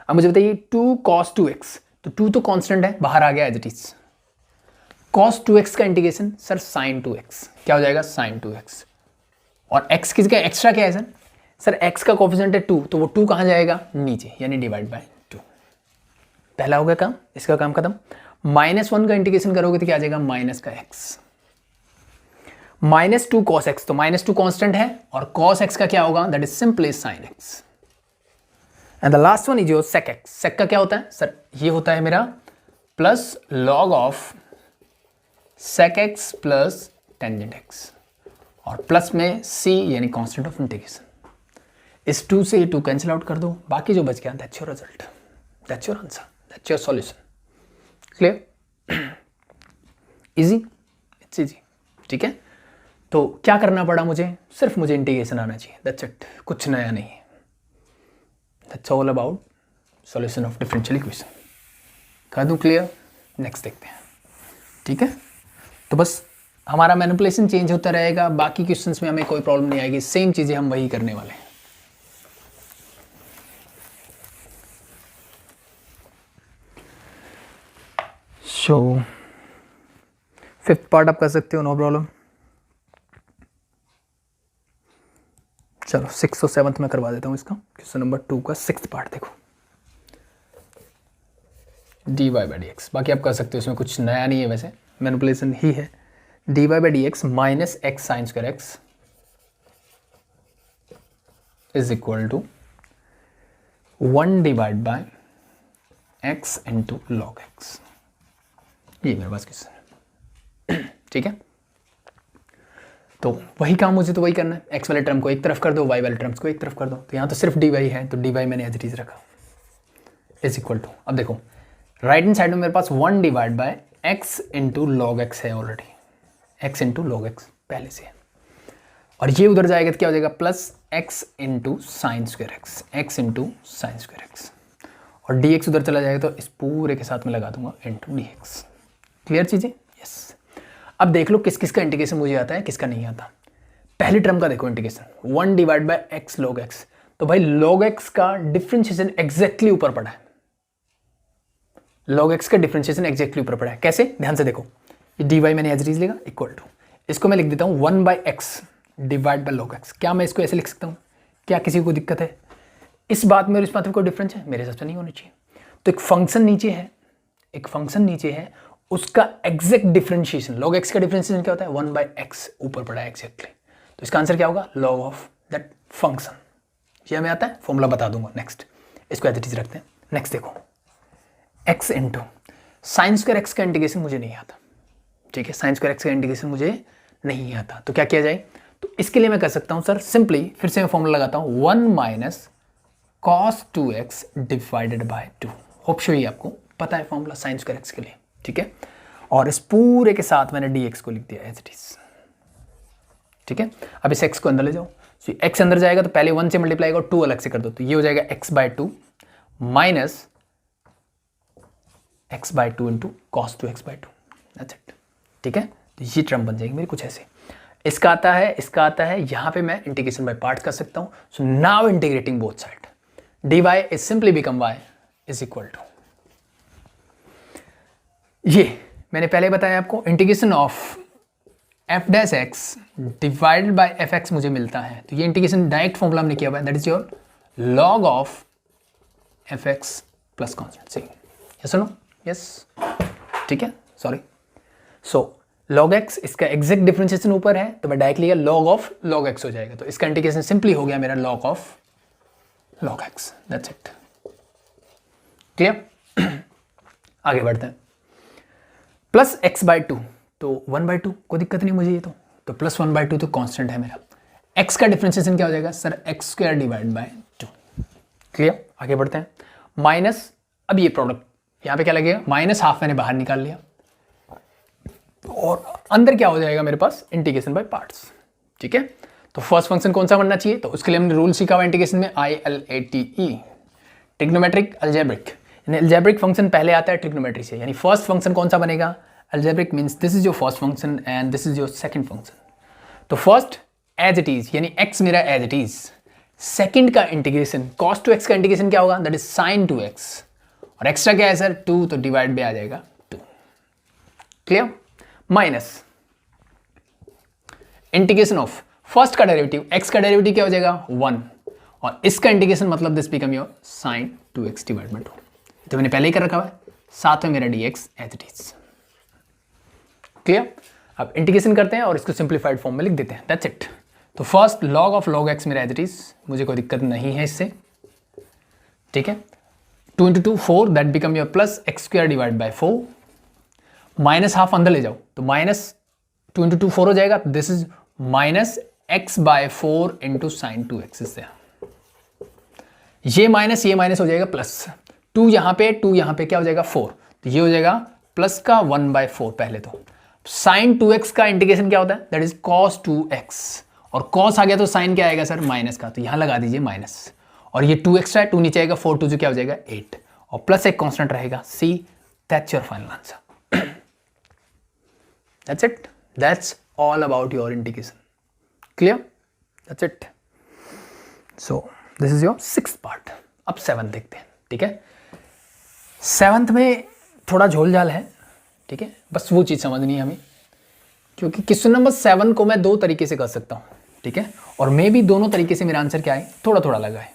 अब मुझे बताइए 2 cos 2x, तो 2 तो कांस्टेंट है, बाहर आ गया as it is, cos 2x का इंटीग्रेशन सर sin 2x, क्या हो जाएगा sin 2x, और x किसी का एक्स्ट्रा क्या है सर x का कोफिशिएंट है 2, तो वो 2 कहाँ जाएगा, नीचे, यानी डिवाइड बाय 2। पहला हो गया काम, इसका काम खत्म। -1 का इंटीग्रेशन करोगे तो क्या आ जाएगा, माइनस का x, -2 cos x, तो -2 कांस्टेंट है, और cos x का क्या होगा, that is simply sin x, and the last one is your sec x। sec का क्या होता है सर, ये होता है मेरा plus log of sec x plus tangent x, और प्लस में c यानी कांस्टेंट ऑफ इंटीग्रेशन। इस 2 से 2 कैंसिल आउट कर दो, बाकी जो बच गया that's your result, that's your answer, that's your solution. Clear? Easy, it's easy. ठीक है, तो क्या करना पड़ा मुझे? सिर्फ मुझे इंटीग्रेशन आना चाहिए, दैट्स इट, कुछ नया नहीं है। That's all about solution of differential equation. कर दूं क्लियर? नेक्स्ट देखते हैं। ठीक है, तो बस हमारा मैनिपुलेशन चेंज होता रहेगा, बाकी क्वेश्चंस में हमें कोई प्रॉब्लम नहीं आएगी, सेम चीजें हम वही करने वाले हैं। सो 5th पार्ट आप कर सकते हो, नो प्रॉब्लम। चलो 6th और 7th में करवा देता हूँ इसका। क्वेश्चन नंबर 2 का 6th पार्ट देखो, dy बाई dx। बाकी आप कर सकते हो, इसमें कुछ नया नहीं है, वैसे मैनिपुलेशन ही है। dy by dx minus x sine square x is equal to 1 divide by x into log x. ये मेरे पास क्वेश्चन है। ठीक है, तो वही काम मुझे तो वही करना है, x वाले टर्म को एक तरफ कर दो, y वाले टर्म्स को एक तरफ कर दो। तो यहाँ तो सिर्फ dy है, तो dy मैंने एज इट इज रखा, इज इक्वल टू, अब देखो राइट हैंड साइड में मेरे पास 1 divide by x into log x है already, x into log x पहले से है, और ये उधर जाएगा तो क्या हो जाएगा? Plus x into sine square x, x into sine square x, और dx उधर चला जाएगा तो इस पूरे के साथ में लगा दूंगा इंटू dx। क्लियर चीजें? यस। अब देख लो किस किस का इंटीग्रेशन मुझे आता है, किसका नहीं आता। पहली टर्म का देखो integration, 1 divide by x log x, तो भाई log x का डिफरेंशिएशन एग्जैक्टली ऊपर पड़ा है, log x का डिफरेंशिएशन एग्जैक्टली ऊपर पड़ा है। कैसे? ध्यान से देखो, ये dy मैंने एज इट इज लेगा इक्वल टू, इसको मैं लिख देता हूँ 1 by x divide by log x। क्या मैं इसको ऐसे लिख सकता हूँ? क्या किसी को दिक्कत है इस बात में और इस बात में? कोई डिफरेंस है? मेरे हिसाब से नहीं होनी चाहिए। तो एक फंक्शन नीचे है, एक फंक्शन नीचे है, उसका एग्जैक्ट डिफरेंशिएशन, log x का डिफरेंशिएशन क्या होता है? 1 बाई एक्स ऊपर पड़ा है एग्जैक्टली, तो इसका आंसर क्या होगा? log of that function. ये हमें आता है, फॉर्मूला बता दूंगा नेक्स्ट, इसको एज इट इज रखते हैं। नेक्स्ट देखो, x into sine square x का इंटीग्रेशन मुझे नहीं आता। ठीक है, साइन स्क्वायर एक्स का इंटीग्रेशन मुझे नहीं आता, तो क्या किया जाए? तो इसके लिए मैं कर सकता हूं सर सिंपली, फिर से मैं फॉर्मूला लगाता हूं, 1 minus cos 2x divided by 2। Hope so ये आपको पता है फॉर्मूला साइन स्क्वायर एक्स के लिए। ठीक है, और इस पूरे के साथ मैंने dx को लिख दिया एज इट इज। ठीक है, अब इस x को अंदर ले जाओ, तो x अंदर जाएगा तो पहले 1 से मल्टीप्लाई करो, 2 अलग से कर दो, तो ये हो जाएगा x by 2 minus x by 2 into cos 2x by 2, that's it. ठीक है, तो ये टर्म बन जाएगी मेरी कुछ ऐसे। इसका आता है, इसका आता है, यहाँ पे मैं इंटीग्रेशन बाय पार्ट कर सकता हूँ। So now integrating both side, dy is simply become y is equal to, ये मैंने पहले बताया आपको, integration of f dash x divided by fx मुझे मिलता है, तो ये इंटीग्रेशन डायरेक्ट फॉर्मूला हमने किया हुआ है, that is your log of fx plus constant. सही, यस और नो? यस। ठीक है, सॉरी, सो log x इसका एग्जैक्ट डिफरेंशिएशन ऊपर है, तो मैं directly log of log x हो जाएगा, तो इसका इंटीग्रेशन सिंपली हो गया मेरा log of log x, that's it. Clear? आगे बढ़ते हैं। प्लस x बाई 2, तो 1 बाई 2 कोई दिक्कत नहीं मुझे, ये तो प्लस 1 बाई 2 तो कांस्टेंट है मेरा। x का डिफरेंशिएशन क्या हो जाएगा sir? x square divide by 2। Clear? आगे बढ़ते हैं। माइनस, अब ये प्रोडक्ट यहाँ पे क्या लगेगा? माइनस हाफ मैंने बाहर निकाल लिया, और अंदर क्या हो जाएगा मेरे पास? Integration by parts. ठीक है, तो फर्स्ट फंक्शन कौन सा बनना चाहिए? तो उसके लिए हमने रूल सीखा हुआ इंटीग्रेशन में, ILATE, ट्रिग्नोमेट्रिक अलजेब्रिक। यानी अलजेब्रिक फंक्शन पहले आता है ट्रिग्नोमेट्री से, यानी फर्स्ट फंक्शन कौन सा बनेगा? Algebraic means this is your first function and this is your second function. तो फर्स्ट एज इट इज, यानी x मेरा एज इट इज। सेकंड का इंटीग्रेशन cos 2x का इंटीग्रेशन क्या होगा? दैट इज sin 2x, और एक्स्ट्रा क्या है सर? 2, तो डिवाइड में आ जाएगा 2। Clear? Minus integration of first का डेरिवेटिव, x का डेरिवेटिव क्या हो जाएगा? 1, और इसका इंटीग्रेशन मतलब this become your sin 2x divide by 2। तो मैंने पहले ही कर रखा हुआ है, साथ में मेरा dx as it is. Clear? अब इंटीग्रेशन करते हैं और इसको सिंप्लीफाइड फॉर्म में लिख देते हैं, दैट्स इट। तो first log of log x मेरा एज इट इज, मुझे कोई दिक्कत नहीं है इससे। ठीक है, 2 into 2 4, that become your plus x square divide by 4, minus half अंदर ले जाओ तो माइनस 2 इंटू 2 4 हो जाएगा, this is minus x by 4 into sine 2x इससे ये माइनस हो जाएगा प्लस 2 यहाँ पे क्या हो जाएगा 4, तो ये हो जाएगा प्लस का 1/4 पहले तो। साइन 2x का इंटीग्रेशन क्या होता है, दैट इज कॉस 2x, और कॉस आ गया तो साइन क्या आएगा सर माइनस का, तो यहां लगा दीजिए माइनस, और ये 2 एक्स्ट्रा है, 2 नीचे आएगा, 4 2 जो क्या हो जाएगा 8, और प्लस एक कांस्टेंट रहेगा, सी that's your final answer. That's it, that's all about your integration, clear, that's it. So this is your 6th part. अब 7th देखते हैं, ठीक है। 7th में थोड़ा झोल झाल है, ठीक है, बस वो चीज़ समझनी है हमें, क्योंकि क्वेश्चन नंबर 7 को मैं 2 तरीके से कर सकता हूँ, ठीक है, और मे भी दोनों तरीके से मेरा आंसर क्या है, थोड़ा थोड़ा लगा है,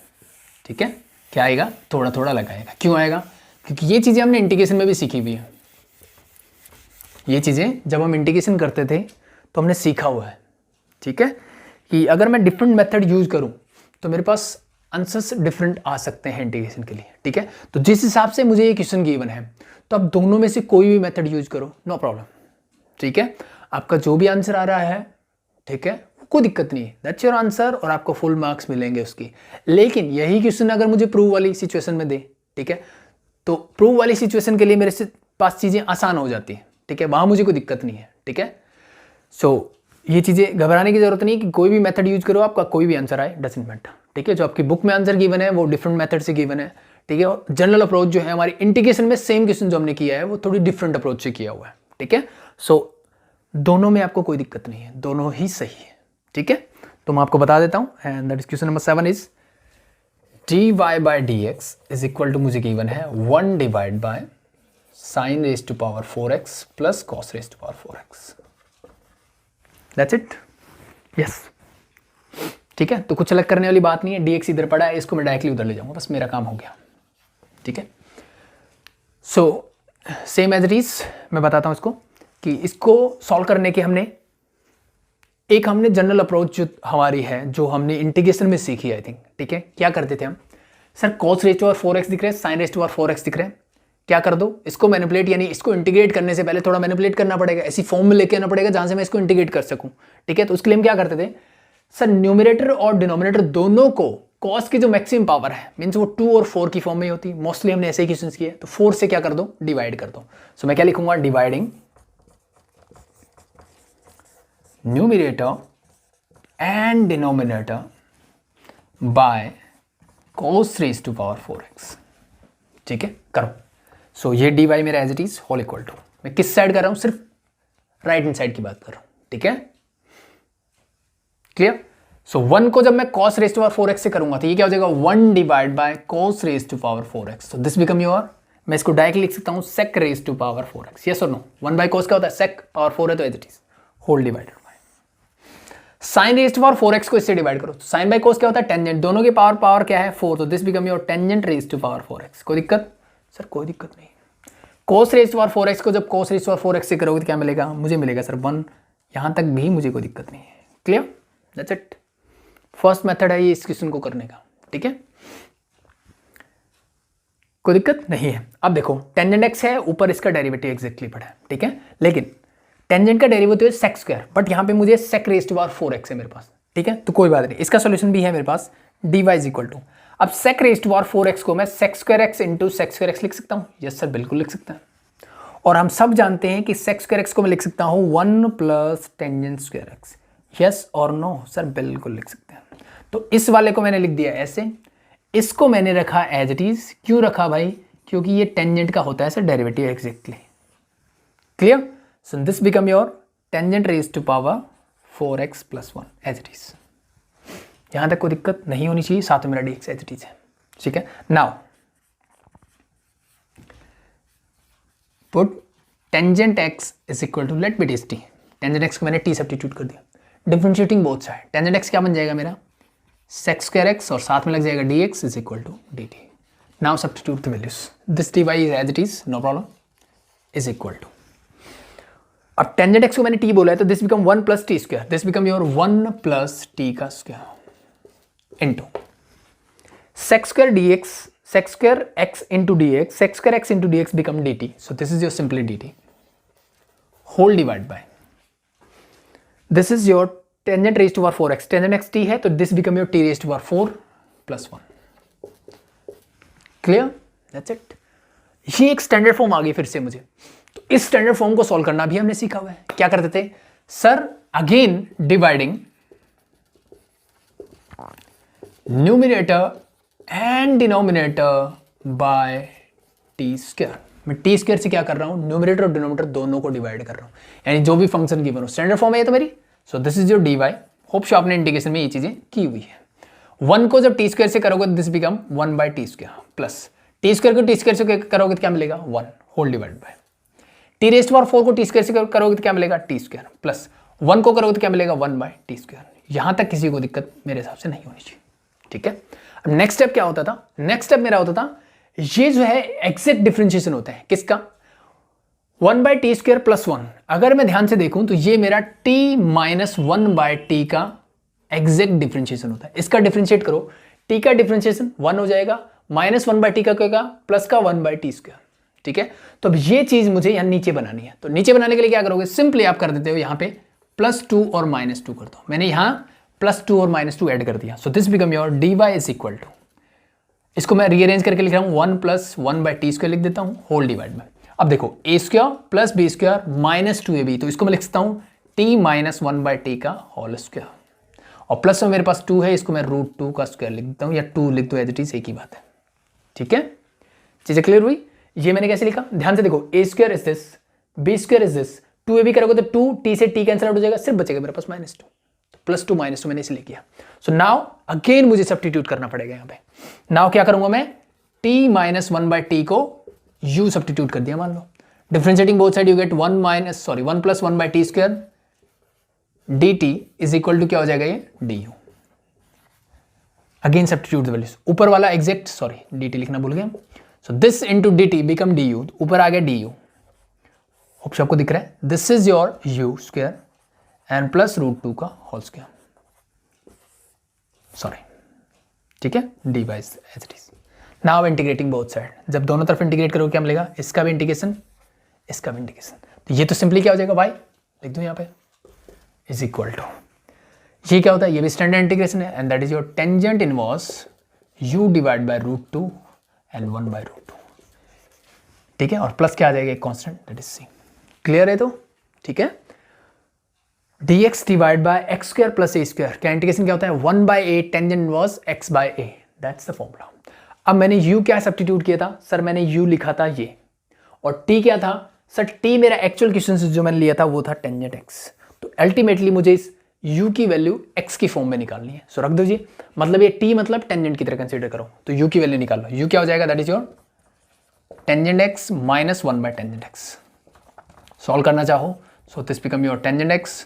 ठीक है, क्या आएगा, थोड़ा थोड़ा लगाएगा। क्यों आएगा, क्योंकि ये चीज़ें हमने इंटीग्रेशन में भी सीखी हुई है, ये चीज़ें जब हम इंटीग्रेशन करते थे तो हमने सीखा हुआ है, ठीक है, कि अगर मैं डिफरेंट मेथड यूज करूँ तो मेरे पास आंसर्स डिफरेंट आ सकते हैं इंटीग्रेशन के लिए, ठीक है। तो जिस हिसाब से मुझे ये क्वेश्चन गिवन है तो आप दोनों में से कोई भी मेथड यूज करो, नो प्रॉब्लम, ठीक है, आपका जो भी आंसर आ रहा है, ठीक है, कोई दिक्कत नहीं है, दैट्स योर आंसर, और आपको फुल मार्क्स मिलेंगे उसकी। लेकिन यही क्वेश्चन अगर मुझे प्रूव वाली सिचुएशन में दे, ठीक है, तो प्रूव वाली सिचुएशन के लिए मेरे से पास चीज़ें आसान हो जाती हैं, ठीक है, वहाँ मुझे कोई दिक्कत नहीं है, ठीक है। सो ये चीज़ें घबराने की जरूरत नहीं कि कोई भी मेथड यूज करो, आपका कोई भी आंसर आए, डजंट मैटर, ठीक है। जो आपकी बुक में आंसर गिवन है वो डिफरेंट मेथड से गिवन है, ठीक है, और जनरल अप्रोच जो है हमारी इंटीग्रेशन में सेम क्वेश्चन जो हमने किया है वो थोड़ी डिफरेंट अप्रोच से किया हुआ है, ठीक है। सो दोनों में आपको कोई दिक्कत नहीं है, दोनों ही सही है, ठीक है। तो मैं आपको बता देता हूँ, and that is question number 7 is dy/dx is equal to, मुझे गिवन है 1 divide by sin raised to power 4x plus cos raised to power 4x, that's it, yes, ठीक है। तो कुछ अलग करने वाली बात नहीं है, dx इधर पड़ा है, इसको मैं डायरेक्टली उधर ले जाऊंगा, बस मेरा काम हो गया, ठीक है। So same as it is, मैं बताता हूं इसको कि इसको सॉल्व करने के हमने जनरल अप्रोच जो हमारी है, जो हमने इंटीग्रेशन में सीखी आई थिंक, ठीक है। क्या करते थे हम, sir cos raised to power 4x दिख रहे हैं, sin raised to power 4x दिख रहे हैं, क्या कर दो, इसको मैनिपुलेट, यानी इसको इंटीग्रेट करने से पहले थोड़ा मैनिपुलेट करना पड़ेगा, ऐसी फॉर्म में लेके आना पड़ेगा जहां से मैं इसको इंटीग्रेट कर सकूं, ठीक है। तो उसके लिए हम क्या करते थे, सर न्यूमरेटर और डिनोमिनेटर दोनों को cos की जो मैक्सिमम पावर है, मीन्स वो 2 और 4 की फॉर्म में होती है, मोस्टली हमने ऐसे ही क्वेश्चंस किए, तो 4 से क्या कर दो, डिवाइड कर दो। सो मैं क्या लिखूंगा, dividing numerator and denominator by cos raised to power 4x, ठीक है, करो। सो ये dy मेरा as it is whole equal to, मैं किस साइड कर रहा हूं, सिर्फ राइट हैंड साइड की बात कर रहा हूं, ठीक है, क्लियर। सो 1 को जब मैं cos raised to power 4x से करूंगा तो ये क्या हो जाएगा, 1 divide bye cos raised to power 4x, so this become your, मैं इसको डायरेक्टली लिख सकता हूं sec raised to power 4x, yes और नो, 1 बाय cos क्या होता है, sec पावर 4 है तो as it is whole divided by sin raised to power 4x को इससे डिवाइड करो, तो sin बाय cos क्या होता है, टेंजेंट, दोनों के पावर क्या है 4, तो this become your tangent raised to power 4x। कोई दिक्कत, सर कोई दिक्कत नहीं। cos raised to power 4x को जब cos raised to power 4x से करोगे तो क्या मिलेगा, मुझे मिलेगा सर 1, यहां तक भी मुझे कोई दिक्कत नहीं है, clear, that's it. First method है ये इस क्वेश्चन को करने का, ठीक है, कोई दिक्कत नहीं है। अब देखो टेंजेंट x है, ऊपर इसका डेरिवेटिव एग्जैक्टली पड़ा है, ठीक है, लेकिन टेंजेंट का डेरिवेटिव है sec स्क्वायर, बट यहाँ पे मुझे sec raised to power 4x है मेरे पास, ठीक है, तो कोई बात नहीं, इसका सोल्यूशन भी है मेरे पास, dy इज इक्वल टू, अब sec raised to power 4x को मैं sec square x into sec square x लिख सकता हूँ, यस सर बिल्कुल लिख सकता है, और हम सब जानते हैं कि sec square x को मैं लिख सकता हूँ 1 plus tangent square x, yes और नो, सर बिल्कुल लिख सकते हैं। तो इस वाले को मैंने लिख दिया ऐसे, इसको मैंने रखा एज इट इज, क्यों रखा भाई, क्योंकि ये टेंजेंट का होता है sir derivative exactly, clear. So this become your tangent raised to power 4x plus 1 as it is, यहां तक कोई दिक्कत नहीं होनी चाहिए, साथ में मेरा dx एज इट इज है, ठीक है। Now put tangent x is equal to, let be it is t, tangent x को मैंने t सब्स्टिट्यूट कर दिया, differentiating both side, tangent x क्या बन जाएगा मेरा sec स्क्वायर x, और साथ में लग जाएगा dx is equal to dt। Now substitute the values, this dy is as it is, no problem, is equal to, अब टेंजेंट x को मैंने t बोला है तो this become 1 plus t square, this become your 1 plus t का square into sec square dx sec square x into dx, sec square x into dx become dt. So this is your simply dt whole divide by, this is your tangent raised to power 4x, tangent x t है तो this become your t raised to power 4 plus 1. Clear, that's it. ये एक standard form आ गई फिर से मुझे. तो इस स्टैंडर्ड फॉर्म को सॉल्व करना भी हमने सीखा हुआ है. क्या करते थे sir, again dividing numerator and denominator by T square. मैं टी स्क्वायर से क्या कर रहा हूं, न्यूमिनेटर और डिनोमिनेटर दोनों को डिवाइड कर रहा हूं, यानी जो भी फंक्शन गिवन हो. स्टैंडर्ड फॉर्म है ये तो मेरी. So this is your d y. Hope so आपने इंटीग्रेशन में ये चीजें की हुई है. 1 को जब टी स्क्वायर से करोगे तो this become 1 by t square plus t square को टी स्क्वायर से करोगे तो क्या मिलेगा 1 whole divide by t raised power 4 को टी स्क्वायर से करोगे तो क्या मिलेगा टी स्क्वायर प्लस 1 को करोगे तो क्या मिलेगा 1 बाई टी स्क्वायर. यहां तक किसी को दिक्कत मेरे हिसाब से नहीं होनी चाहिए. ठीक है. अब नेक्स्ट स्टेप क्या होता था, नेक्स्ट स्टेप मेरा होता था ये जो है एग्जैक्ट डिफरेंशिएशन होता है किसका, 1 बाई टी स्क्वायर प्लस 1. अगर मैं ध्यान से देखूं तो ये मेरा t माइनस 1 बाई टी का एग्जैक्ट डिफरेंशिएशन होता है. इसका डिफरेंशिएट करो, t का डिफरेंशिएशन 1 हो जाएगा, माइनस 1 बाई टी का क्या, प्लस का 1 बाई टी स्क्वायर. ठीक है. तो अब ये चीज मुझे यहां नीचे बनानी है. तो नीचे बनाने के लिए क्या करोगे, सिंपली आप कर देते हो यहां पे +2 और -2 कर दो. मैंने यहां +2 और -2 ऐड कर दिया. So this become your dy is equal to, इसको मैं रीअरेंज करके लिख रहा हूं 1 + 1 बाई टी स्क्वायर लिख देता हूं होल डिवाइड में. अब देखो a square plus b square minus 2ab, तो इसको मैं लिख सकता हूं t माइनस 1 बाई टी का होल स्क्वायर. और प्लस में मेरे पास 2 है, इसको मैं √2 का स्क्वायर लिख देता हूं, या 2 लिख दो, एज इट इज एक ही बात है. ठीक है, चीजें क्लियर हुई. ये मैंने कैसे लिखा, ध्यान से देखो, a square is this, b square is this, 2ab करोगे तो 2 t से t कैंसिल आउट हो जाएगा, सिर्फ बचेगा मेरे पास -2. +2 -2 मैंने इसलिए किया. सो नाउ अगेन मुझे सब्स्टिट्यूट करना पड़ेगा यहाँ पे. नाउ क्या करूंगा मैं, t माइनस 1 बाई टी को u सब्स्टिट्यूट कर दिया. मान लो differentiating both side you get 1 + 1 by t square dt is equal to क्या हो जाएगा ये du. Again substitute the values. ऊपर वाला एग्जैक्ट, सॉरी dt लिखना भूल गया. So this into dt become du, ऊपर आ गया du. होप आपको दिख रहा है. This is your u square and plus √2 का होल स्क्वायर. सॉरी, ठीक है, dy as it is. Now integrating both side. जब दोनों तरफ इंटीग्रेट करोगे क्या मिलेगा, इसका भी इंटीग्रेशन, इसका भी इंटीग्रेशन. तो ये तो सिंपली क्या हो जाएगा, y लिख दो यहाँ पे इज इक्वल टू, ये क्या होता है, ये भी स्टैंडर्ड इंटीग्रेशन है, and that is your tangent inverse u divide by √2 and 1 by √2. ठीक है, और प्लस क्या आ जाएगा, एक constant, that is c. Clear है तो, ठीक है. dx divide by x square plus a square, क्या इंटीग्रेशन क्या होता है, 1 by a tangent inverse x by a, that's the formula. अब मैंने u क्या सब्स्टिट्यूट किया था, सर मैंने u लिखा था ये, और t क्या था सर, t मेरा एक्चुअल क्वेश्चन से जो मैंने लिया था वो था टेंजेंट x. तो अल्टीमेटली मुझे इस u की वैल्यू x की फॉर्म में निकालनी है. सो रख दो जी, मतलब ये t मतलब टेंजेंट की तरह कंसीडर करो, तो u की वैल्यू निकालो. u क्या हो जाएगा, that is your tangent x minus 1 bye tangent x. Solve करना चाहो, सो this become your tangent x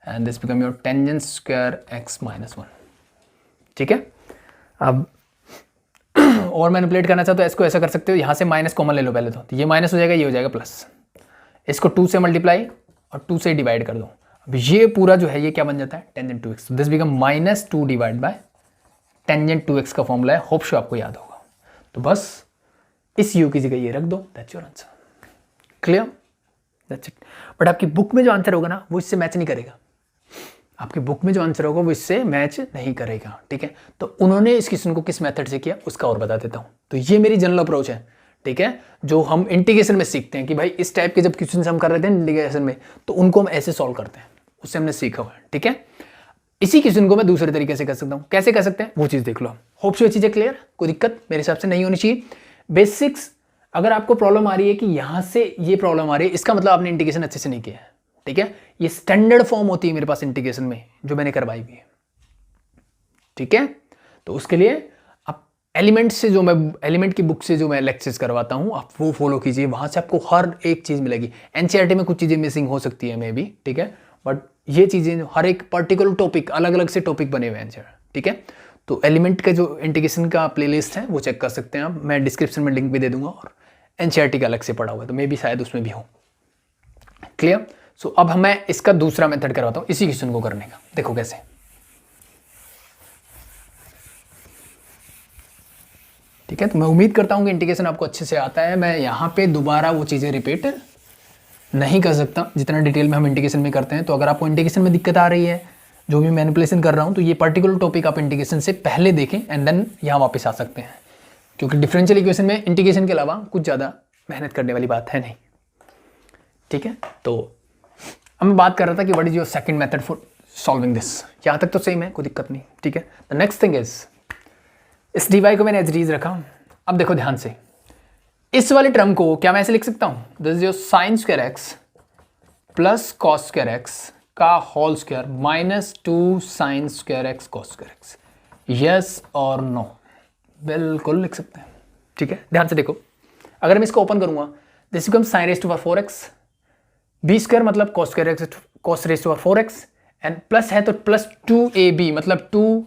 and this become your tangent square x minus 1. ठीक है. अब और मैनिपुलेट करना चाहो तो इसको ऐसा कर सकते हो, यहाँ से माइनस कॉमन ले लो पहले तो ये माइनस हो जाएगा, ये हो जाएगा प्लस. इसको 2 से मल्टीप्लाई और 2 से डिवाइड कर दो. अब ये पूरा जो है ये क्या बन जाता है, tangent 2x. This become -2 divide by tangent 2x का फॉर्मूला है. होप शो आपको याद होगा. तो बस इस u की जगह ये रख दो, that's your answer. Clear, that's it. But आपकी बुक में जो आंसर होगा ना वो इससे मैच नहीं करेगा. आपकी बुक में जो आंसर होगा वो इससे मैच नहीं करेगा. ठीक है, तो उन्होंने इस क्वेश्चन को किस मेथड से किया उसका और बता देता हूं. तो ये मेरी जनरल अप्रोच है. ठीक है, जो हम इंटीग्रेशन में सीखते हैं कि भाई इस टाइप के जब क्वेश्चन हम कर रहे थे इंटीग्रेशन में तो उनको हम ऐसे सॉल्व करते हैं, उससे हमने सीखा हुआ है. ठीक है, इसी क्वेश्चन को मैं दूसरे तरीके से कर सकता हूं. कैसे कर सकते हैं वो चीज देख लो. होप सो ये चीजें क्लियर, कोई दिक्कत मेरे हिसाब से नहीं होनी चाहिए. बेसिक्स अगर आपको प्रॉब्लम आ रही है कि यहां से ये प्रॉब्लम आ रही है, इसका मतलब आपने इंटीग्रेशन अच्छे से नहीं किया है. ठीक है, ये स्टैंडर्ड फॉर्म होती है मेरे पास इंटीग्रेशन में जो मैंने करवाई हुई है. ठीक है, तो उसके लिए आप एलिमेंट से जो मैं एलिमेंट की बुक से जो मैं लेक्चर्स करवाता हूं आप वो फॉलो कीजिए, वहां से आपको हर एक चीज मिलेगी. एनसीईआरटी में कुछ चीजें मिसिंग हो सकती है मे बी. ठीक है, बट ये चीजें हर एक पर्टिकुलर टॉपिक अलग अलग से टॉपिक बने हुए हैं एनसीईआरटी. ठीक है, तो एलिमेंट का जो इंटीग्रेशन का प्लेलिस्ट है वो चेक कर सकते हैं आप. मैं डिस्क्रिप्शन में लिंक भी दे दूंगा, और एनसीईआरटी का अलग से पढ़ा हुआ है तो मे बी शायद उसमें भी हो. क्लियर. सो अब मैं इसका दूसरा मेथड करवाता हूं इसी क्वेश्चन को करने का. देखो कैसे. ठीक है, तो मैं उम्मीद करता हूँ कि इंटीग्रेशन आपको अच्छे से आता है। मैं यहाँ पे दोबारा वो चीज़ें रिपीट नहीं कर सकता जितना डिटेल में हम इंटीग्रेशन में करते हैं। तो अगर आपको इंटीग्रेशन में दिक्कत आ रही है, जो भी मैनिपुलेशन कर रहा हूँ, तो ये पर्टिकुलर टॉपिक आप इंटीग्रेशन से पहले देखें एंड देन यहाँ वापस आ सकते हैं, क्योंकि डिफरेंशियल इक्वेशन में इंटीग्रेशन के अलावा कुछ ज़्यादा मेहनत करने वाली बात है नहीं। ठीक है, तो अब मैं बात कर रहा था कि what is your second method for solving this. यहाँ तक तो सेम है, कोई दिक्कत नहीं। ठीक है, द नेक्स्ट थिंग इज, इस डी वाई को मैंने एज इट इज रखा। अब देखो ध्यान से, इस वाले टर्म को क्या मैं ऐसे लिख सकता हूँ, this is your sine square x plus cos square x का whole square minus 2 sine square x cos square x. Yes और नो? बिल्कुल लिख सकते हैं। ठीक है, ध्यान से देखो, अगर मैं इसको ओपन करूंगा, this become sine raise to power 4x, b square मतलब cos square x cos raise to power 4x, and plus है तो प्लस 2ab मतलब 2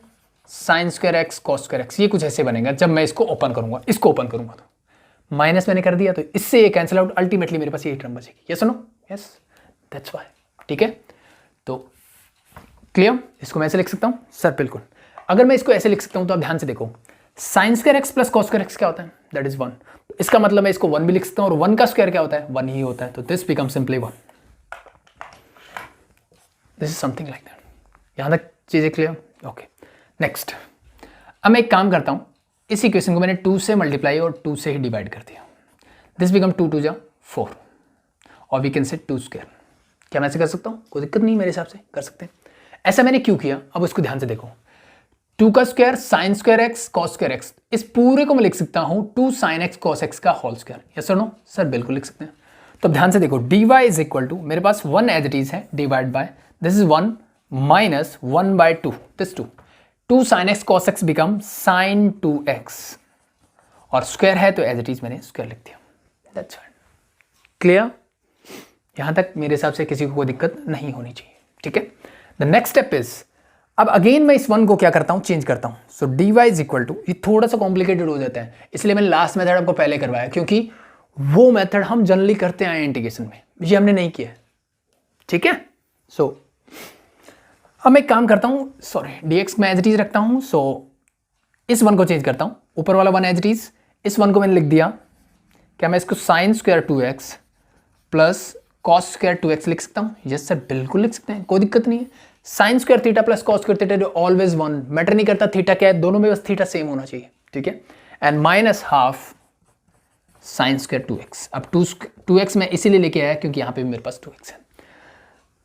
sine square x cos square x. ये कुछ ऐसे बनेगा जब मैं इसको ओपन करूंगा। इसको ओपन करूंगा तो माइनस मैंने कर दिया, तो इससे ये कैंसिल आउट, अल्टीमेटली मेरे पास ये टर्म बचेगी। Yes no? Yes, that's why. ठीक है, तो क्लियर? इसको मैं ऐसे लिख सकता हूँ सर? बिल्कुल। अगर मैं इसको ऐसे लिख सकता हूँ तो आप ध्यान से देखो, sign square x plus cos square x क्या होता है? That is 1। इसका मतलब मैं इसको 1 भी लिख सकता हूँ, और 1 का स्क्वायर क्या होता है? 1 ही होता है। तो this become simply 1। This is something like that. यहां तक चीजें क्लियर? Okay, next. अब मैं एक काम करता हूं, इस इक्वेशन को मैंने 2 से मल्टीप्लाई और 2 से ही डिवाइड कर दिया। दिस बिकम 2 2 जा 4, और वी कैन से 2 स्क्वायर। क्या मैं ऐसे कर सकता हूं? कोई दिक्कत नहीं, मेरे हिसाब से कर सकते हैं। ऐसा मैंने क्यों किया, अब उसको ध्यान से देखो। 2 का square sine square x cos square x, इस पूरे को मैं लिख सकता हूं 2 साइन एक्स कॉस एक्स का होल स्क्वायर। यस और नो? सर बिल्कुल लिख सकते हैं। तो ध्यान से देखो, dy इज इक्वल टू, मेरे पास 1 एज इट इज है, divide by this is 1 minus 1 by 2, this 2 sine x cos x become sine 2x, और स्क्वायर है तो एज इट इज मैंने स्क्वायर लिख दिया। That's fine. क्लियर? यहां तक मेरे हिसाब से किसी को कोई दिक्कत नहीं होनी चाहिए। ठीक है, द नेक्स्ट स्टेप इज, अब अगेन मैं इस 1 को क्या करता हूं, चेंज करता हूं। सो dy इज इक्वल टू, ये थोड़ा सा कॉम्प्लिकेटेड हो जाता है, इसलिए मैंने लास्ट मेथड आपको पहले करवाया, क्योंकि वो मेथड हम जनरली करते आए इंटीग्रेशन में, ये हमने नहीं किया। ठीक है, सो अब मैं एक काम करता हूं, सॉरी dx में एज इट इज रखता हूं। सो इस 1 को चेंज करता हूं, ऊपर वाला 1 एज इट इज, इस 1 को मैंने लिख दिया। क्या मैं इसको sine square 2x plus cos square 2x लिख सकता हूँ? यस सर बिल्कुल लिख सकते हैं, कोई दिक्कत नहीं है। Sine square theta plus cos square theta always 1, matter नहीं करता थीटा क्या है, दोनों में बस थीटा सेम होना चाहिए। ठीक है, and minus half sine square 2x। अब 2x मैं इसीलिए लेके आया क्योंकि यहाँ पे मेरे पास 2x है,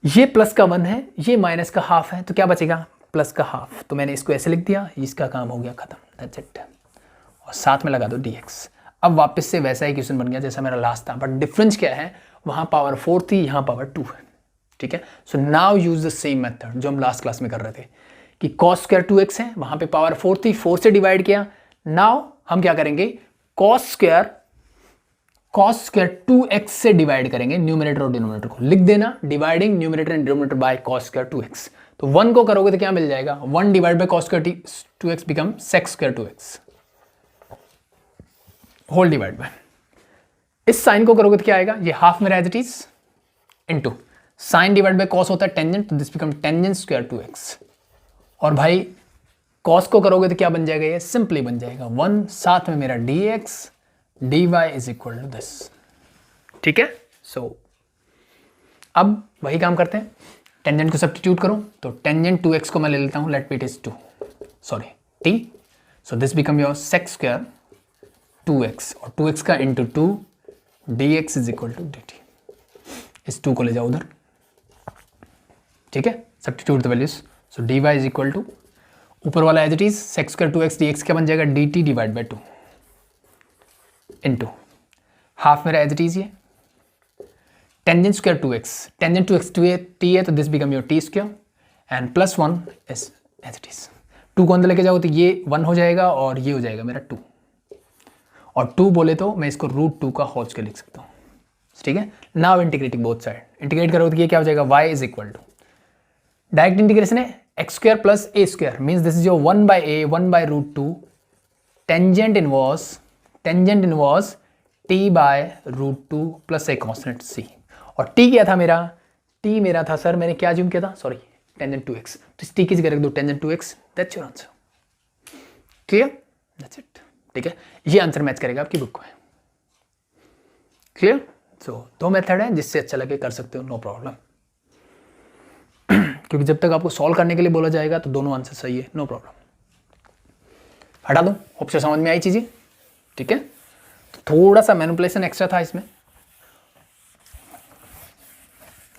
ये प्लस का 1 है, ये माइनस का हाफ है, तो क्या बचेगा? प्लस का हाफ। तो मैंने इसको ऐसे लिख दिया, इसका काम हो गया खत्म, दैट्स इट। और साथ में लगा दो dx। अब वापस से वैसा ही क्वेश्चन बन गया जैसा मेरा लास्ट था, बट डिफरेंस क्या है, वहां पावर 4 थी, यहाँ पावर 2 है। ठीक है, so now use the same method जो हम लास्ट क्लास में कर रहे थे, कि कॉस स्क्वायर 2x है, वहां पे पावर 4 थी, 4 से डिवाइड किया। नाउ हम क्या करेंगे, कॉस स्क्वायर 2x से डिवाइड करेंगे, न्यूमरेटर और डिनोमिनेटर को लिख देना, dividing numerator and denominator by cos square 2x। तो 1 को करोगे तो क्या मिल जाएगा, 1 divide by cos square 2x become sec square 2x whole divide by, इस साइन को करोगे तो क्या आएगा, ये हाफ मेरा as it is into sine divide by cos होता है टेंजेंट, तो this become tangent square 2x। और भाई कॉस को करोगे तो क्या बन जाएगा, ये सिंपली बन जाएगा 1, साथ में मेरा dx dy is equal to this. ठीक है, सो अब वही काम करते हैं, टेंजेंट को सब्स्टिट्यूट करो, तो टेंजेंट 2x को मैं ले लेता हूं, let it is 2, sorry t। So this become your sec square 2x, और 2x का into 2 dx is equal to dt। इस 2 को ले जाओ उधर। ठीक है, substitute the values. So dy is equal to, ऊपर वाला as it is sec square 2x dx क्या बन जाएगा, dt divide by 2 into half मेरा एज इट इज ये tangent square 2x, tangent 2x t है, तो this become your t square and plus 1 is as it is. 2 को अंदर लेके जाओ तो ये 1 हो जाएगा, और ये हो जाएगा मेरा 2, और 2 बोले तो मैं इसको √2 का होल स्क्वायर लिख सकता हूँ। ठीक है, now integrating both side, integrate करोगे तो ये क्या हो जाएगा, y is equal to, direct integration है x square plus a square, means this is your 1 by a 1 by √2 tangent inverse t by √2 plus a constant c। और t क्या था मेरा, t मेरा था सर, मैंने क्या ज्यूम किया था, सॉरी टेंजेंट 2x, तो इस t की जगह रख दो tangent 2x, that's your answer. Clear? That's it. ठीक है, ये आंसर मैच करेगा आपकी बुक में। क्लियर? सो दो मेथड है, जिससे अच्छा लगे कर सकते हो, नो प्रॉब्लम। क्योंकि जब तक आपको सॉल्व करने के लिए बोला जाएगा तो दोनों आंसर सही है, नो प्रॉब्लम। हटा दूं, होप से समझ में आई चीजें, ठीक है। तो थोड़ा सा मैनिपुलेशन एक्स्ट्रा था इसमें,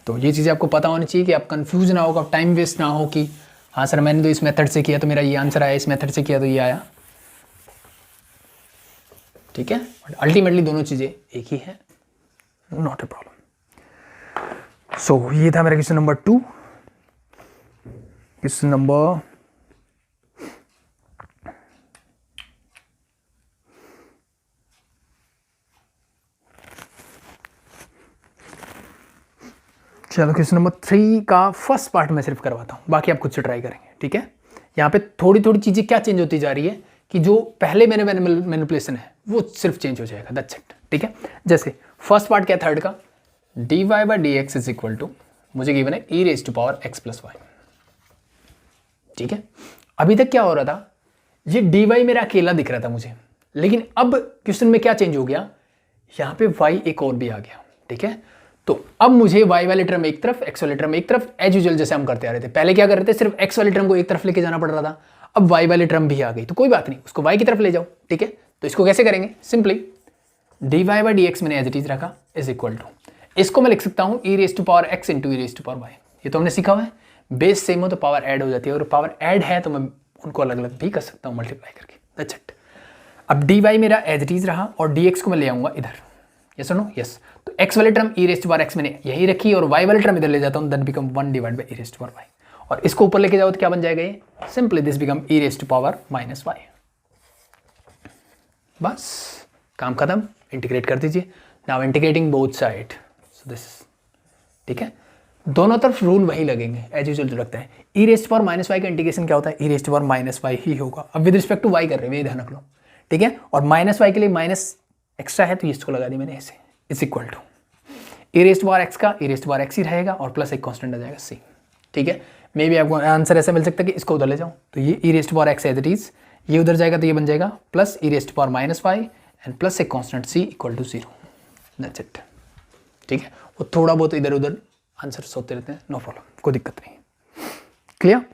तो ये चीज़ें आपको पता होनी चाहिए कि आप कंफ्यूज ना हो, आप टाइम वेस्ट ना हो कि हाँ सर मैंने तो इस मेथड से किया तो मेरा ये आंसर आया, इस मेथड से किया तो ये आया, ठीक है। बट अल्टीमेटली दोनों चीज़ें एक ही है, नॉट ए प्रॉब्लम। सो ये था मेरा क्वेश्चन नंबर 2। क्वेश्चन नंबर चलो क्वेश्चन नंबर 3 का फर्स्ट पार्ट मैं सिर्फ करवाता हूँ, बाकी आप खुद से ट्राई करेंगे, ठीक है। यहाँ पे थोड़ी थोड़ी चीज़ें क्या चेंज होती जा रही है कि जो पहले मैंने मैनिपुलेशन है वो सिर्फ चेंज हो जाएगा, दैट्स इट, ठीक है। जैसे फर्स्ट पार्ट क्या है थर्ड का, dy by d x is equal to, मुझे गिवन है e raise to power x plus y, ठीक है। अभी तक क्या हो रहा था, ये dy मेरा अकेला दिख रहा था मुझे, लेकिन अब क्वेश्चन में क्या चेंज हो गया, यहाँ पे y एक और भी आ गया, ठीक है। तो अब मुझे y वाले टर्म एक तरफ, x वाले टर्म एक तरफ, एज यूजुअल जैसे हम करते आ रहे थे। पहले क्या कर रहे थे, सिर्फ x वाले टर्म को एक तरफ लेके जाना पड़ रहा था, अब y वाले टर्म भी आ गई, तो कोई बात नहीं, उसको y की तरफ ले जाओ, ठीक है। तो इसको कैसे करेंगे, simply dy by d x मैंने एज इट इज रखा इज इक्वल टू, इसको मैं लिख सकता हूँ e raise to power x into e raise to power y। ये तो हमने सीखा हुआ है, बेस सेम हो तो पावर ऐड हो जाती है, और पावर ऐड है तो मैं उनको अलग अलग भी कर सकता हूँ मल्टीप्लाई करके, दैट्स इट। अब dy मेरा एज इट इज रहा और dx को मैं ले आऊंगा इधर, यस और नो, यस। तो x वाले term e raise to power x मैंने यही रखी और y वाले टर्म इधर ले जाता हूँ, that become 1 divide by e raise to power y, और इसको ऊपर लेके जाओ तो क्या बन जाएगा, ये simply this become e raise to power minus y। बस काम खत्म, इंटीग्रेट कर दीजिए। Now integrating both side, so this, ठीक है। दोनों तरफ रूल वही लगेंगे एज यूजुअल जो लगता है। e raise to power minus y का इंटीग्रेशन क्या होता है, e raise to power minus y ही होगा। अब विद रिस्पेक्ट टू y कर रहे हैं, ये ध्यान रख लो, ठीक है। और माइनस y के लिए माइनस एक्स्ट्रा है तो इसको लगा दी मैंने ऐसे, is equal to e raise to power x का e raise to power x ही रहेगा और प्लस एक कांस्टेंट आ जाएगा c, ठीक है। मे बी आपको आंसर ऐसा मिल सकता है कि इसको उधर ले जाओ, तो ये e raise to power x as it is, ये उधर जाएगा तो ये बन जाएगा plus e raise to power minus y and plus एक constant c equal to 0, that's it, ठीक है। वो थोड़ा बहुत इधर उधर आंसर होते रहते हैं, नो प्रॉब्लम, कोई दिक्कत नहीं, क्लियर।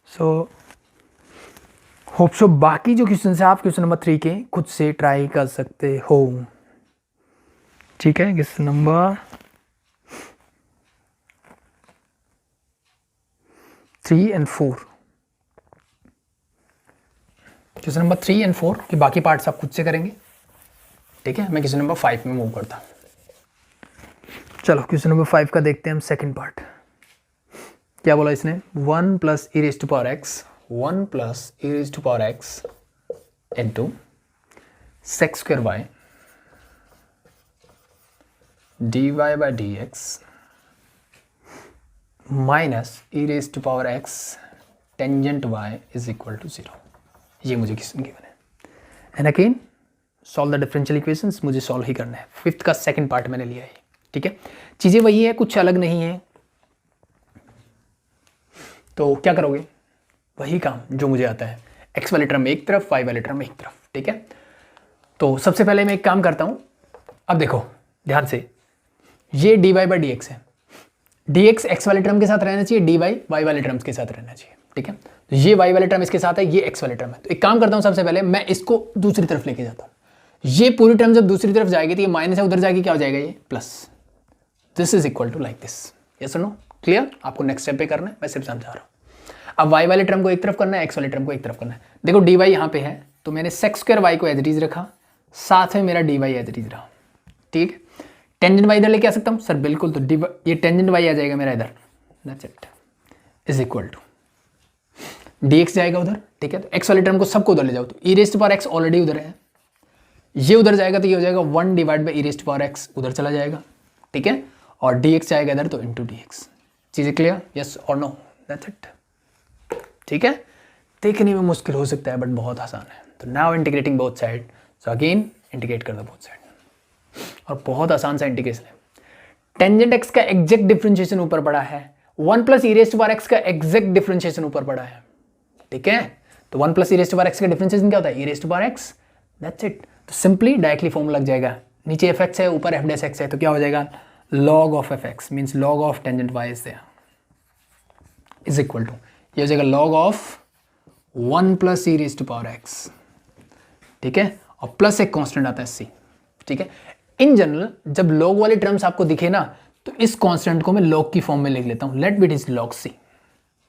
सो होप सो बाकी जो क्वेश्चन है आप क्वेश्चन नंबर 3 के खुद से ट्राई कर सकते हो, ठीक है। Question number 3 and 4, question number 3 and 4 के बाकी पार्ट्स आप खुद से करेंगे, ठीक है। मैं क्वेश्चन नंबर 5 में मूव करता हूँ। चलो क्वेश्चन नंबर 5 का देखते हैं हम सेकंड पार्ट। क्या बोला इसने, 1 plus e raise to power x, 1 plus e raise to power x into sec square y d y by d x minus e raise to power x tangent y is equal to 0। ये मुझे question given है, and again solve the differential equations, मुझे solve ही करना है। 5th का second part मैंने लिया है, ठीक है। चीजें वही है, कुछ अलग नहीं है, तो क्या करोगे, वही काम जो मुझे आता है, x वाले टर्म एक तरफ, y वाले टर्म एक तरफ, ठीक है। तो सबसे पहले मैं एक काम करता हूं, अब देखो ध्यान से, ये dy बाई डी एक्स है, dx x वाले टर्म के साथ रहना चाहिए, dy y वाले टर्म्स के साथ रहना चाहिए, ठीक है। तो ये y वाले टर्म इसके साथ है, ये x वाले टर्म है, तो एक काम करता हूं, सबसे पहले मैं इसको दूसरी तरफ लेके जाता हूं। ये पूरी टर्म जब दूसरी तरफ जाएगी तो ये माइनस है, उधर जाएगी क्या हो जाएगा, ये plus, this is equal to like this, yes और नो, क्लियर। आपको नेक्स्ट स्टेप पे करना है, मैं सिर्फ समझा रहा हूँ। अब y वाले टर्म को एक तरफ करना है, x वाले टर्म को एक तरफ करना है। देखो dy यहाँ पे है तो मैंने सेक्स स्क्वायर y को एज इट इज रखा, साथ में मेरा dy एज इट इज रहा, ठीक। टेंजेंट y इधर लेके आ सकता हूँ सर, बिल्कुल, तो ये टेंजेंट y आ जाएगा मेरा इधर, that's it, is equal to dx जाएगा उधर, ठीक है। तो x वाले टर्म को सबको उधर ले जाओ, तो e raise to power x already उधर है, ये उधर जाएगा तो ये हो जाएगा 1 divide by e raise to power x, उधर चला जाएगा, ठीक है। और dx जाएगा इधर तो इंटू dx। चीज़ें क्लियर, यस और नो, दैट्स इट, ठीक है। देखने में मुश्किल हो सकता है बट बहुत आसान है। तो now integrating both side, so again integrate कर दो बोथ साइड, और बहुत आसान सा इंटीग्रेशन है। टेंजेंट x का एग्जैक्ट डिफरेंशिएशन ऊपर पड़ा है, 1 plus e raise to power x का एग्जैक्ट डिफरेंशिएशन ऊपर पड़ा है, ठीक है। तो 1 plus e raise to power x का डिफरेंशिएशन क्या होता है, e raise to power x that's it. तो सिंपली डायरेक्टली फॉर्मूला लग जाएगा, नीचे एफ एक्स है ऊपर एफ डैश एक्स है, तो क्या हो जाएगा log of f x means log of tangent y is there is equal to, ये हो जाएगा log of 1 plus e raise to power x, ठीक है, और प्लस एक कांस्टेंट आता है सी, ठीक है। इन जनरल जब log वाले टर्म्स आपको दिखे ना, तो इस कांस्टेंट को मैं log की फॉर्म में लिख लेता हूं, let be it is log c,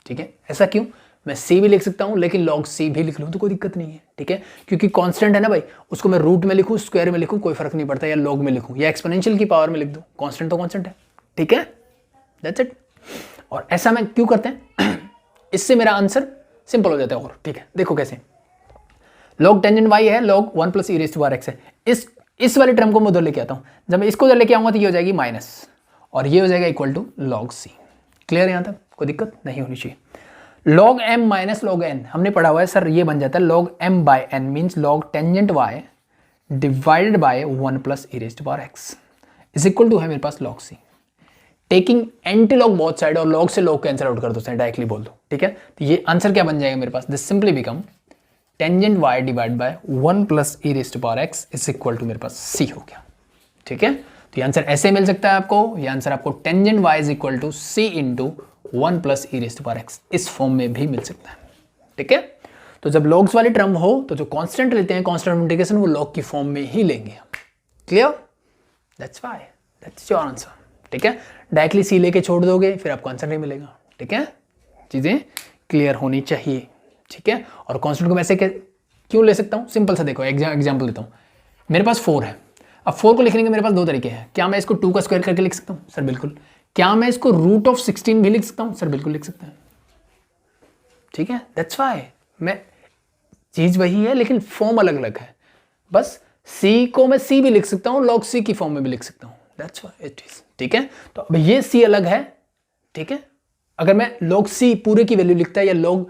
ठीक है। ऐसा क्यों, मैं c भी लिख सकता हूं लेकिन log c भी लिख लूं तो कोई दिक्कत नहीं है, ठीक है, क्योंकि कांस्टेंट है ना भाई, उसको मैं रूट में लिखूं स्क्वायर में लिखूं कोई फर्क नहीं पड़ता, या log में लिखूं या एक्सपोनेंशियल की पावर में लिख दूं, कांस्टेंट तो कांस्टेंट है, ठीक है, दैट्स इट। और ऐसा मैं क्यों करते हैं इससे मेरा आंसर सिंपल हो जाता है, और ठीक है देखो कैसे, log टेंजेंट y है log 1 plus e raise to power x है, इस वाले टर्म को मैं उधर लेके आता हूं, जब मैं इसको उधर लेके आऊंगा तो ये हो जाएगी माइनस और ये हो जाएगा equal to log c। Clear यहां तक, कोई दिक्कत नहीं होनी चाहिए। log m minus log n हमने पढ़ा हुआ है सर, ये बन जाता है log m by n means log tangent y divided by 1 plus e raise to power x is equal to है मेरे पास log c। Taking anti log both side और log से log कैंसिल आउट कर दो, डायरेक्टली बोल दो, ठीक है। तो ये आंसर क्या बन जाएगा मेरे पास, this simply become tangent y divide by 1 plus e raise to power x is equal to मेरे पास c हो गया, ठीक है। तो ये आंसर ऐसे मिल सकता है आपको, ये आंसर आपको tangent y is equal to c into 1 plus e raise to power x इस फॉर्म में भी मिल सकता है, ठीक है। तो जब लॉग्स वाले टर्म हो तो जो कांस्टेंट लेते हैं कांस्टेंट इंटीग्रेशन वो log की फॉर्म में ही लेंगे, clear, that's why that's your answer, ठीक है। डायरेक्टली सी लेके छोड़ दोगे फिर आपको आंसर नहीं मिलेगा, ठीक है, चीजें क्लियर होनी चाहिए, ठीक है। और कांस्टेंट को मैं ऐसे क्यों ले सकता हूँ, सिंपल सा देखो एग्जाम्पल देता हूँ, मेरे पास 4 है, अब 4 को लिखने के मेरे पास 2 तरीके हैं, क्या मैं इसको 2 का स्क्वायर करके लिख सकता हूँ, सर बिल्कुल। क्या मैं इसको रूट ऑफ 16 भी लिख सकता हूँ, सर बिल्कुल लिख सकते हैं, ठीक है, दैट्स व्हाई मैं चीज वही है लेकिन फॉर्म अलग अलग है, बस c को मैं c भी लिख सकता हूँ log c की फॉर्म में भी लिख सकता हूँ, दैट्स व्हाई इट इज, ठीक है। तो अब ये c अलग है, ठीक है, अगर मैं log c पूरे की वैल्यू लिखता है या log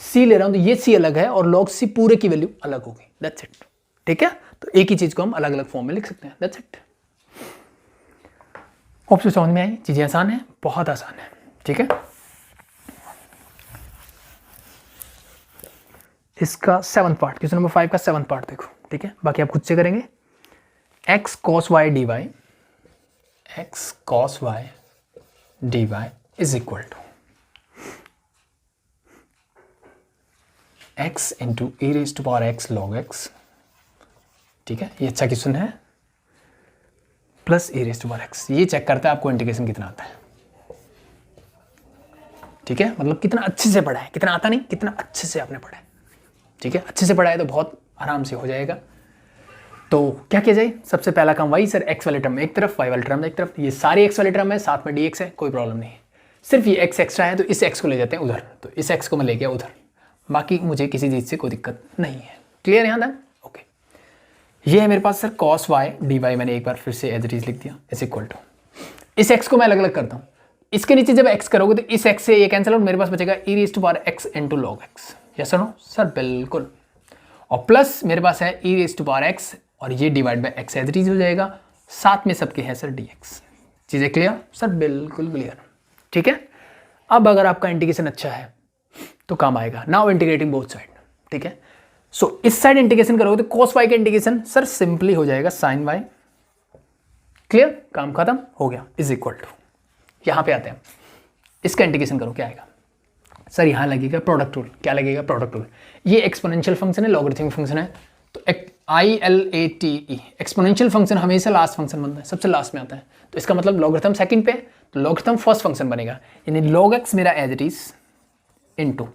c ले रहा हूं तो ये c अलग है और log c पूरे की वैल्यू अलग होगी, दैट्स इट, ठीक है। तो एक ही चीज को हम अलग अलग फॉर्म में लिख सकते हैं, दैट्स इट। होप सो समझ में आई, चीजें आसान है, बहुत आसान है, ठीक है। इसका 7th पार्ट, क्वेश्चन नंबर 5 का 7th पार्ट देखो, ठीक है, बाकी आप खुद से करेंगे। x cos y dy, x cos y dy is equal to x into e raise to power x log x, ठीक है, ये अच्छा क्वेश्चन है, plus e raise to power x, ये चेक करता है आपको इंटीग्रेशन कितना आता है, ठीक है, मतलब कितना अच्छे से पढ़ा है, कितना आता नहीं, कितना अच्छे से आपने पढ़ा है, ठीक है, अच्छे से पढ़ा है तो बहुत आराम से हो जाएगा। तो क्या किया जाए, सबसे पहला काम वही सर, x वाले टर्म एक तरफ y वाले टर्म एक तरफ, ये सारे x वाले टर्म है, साथ में dx है, कोई प्रॉब्लम नहीं है, सिर्फ ये x एक्स्ट्रा है तो इस x को ले जाते हैं उधर, तो इस x को मैं ले गया उधर, बाकी मुझे किसी चीज़ से कोई दिक्कत नहीं है, क्लियर यहाँ तक, ओके। ये है मेरे पास सर cos y dy, मैंने एक बार फिर से एज इट इज लिख दिया, इज इक्वल टू, इस x को मैं अलग अलग करता हूँ, इसके नीचे जब x करोगे तो इस x से ये कैंसिल आउट, मेरे पास बचेगा e raise to power x into log x, yes और नो सर बिल्कुल, और प्लस मेरे पास है e raise to power x और ये divide by x as it is हो जाएगा, साथ में सबके है सर dx, चीज़ें क्लियर, सर बिल्कुल क्लियर, ठीक है। अब अगर आपका इंटीग्रेशन अच्छा है तो काम आएगा, नाउ इंटीग्रेटिंग बोथ साइड, ठीक है। सो इस साइड इंटीग्रेशन करोगे तो cos y का इंटीग्रेशन सर सिंपली हो जाएगा sin y, क्लियर, काम खत्म हो गया, इज इक्वल टू, यहां पे आते हैं, इसका इंटीग्रेशन करो क्या आएगा, सर यहां लगेगा प्रोडक्ट रूल, क्या लगेगा प्रोडक्ट रूल, ये एक्सपोनेंशियल फंक्शन है, लॉगरिथमिक फंक्शन है, तो ILATE एक्सपोनेंशियल फंक्शन हमेशा लास्ट फंक्शन बनता है, सबसे लास्ट में आता है, तो इसका मतलब लॉगरिथम सेकंड पे, तो लॉगरिथम फर्स्ट फंक्शन बनेगा, यानी log x मेरा as it is into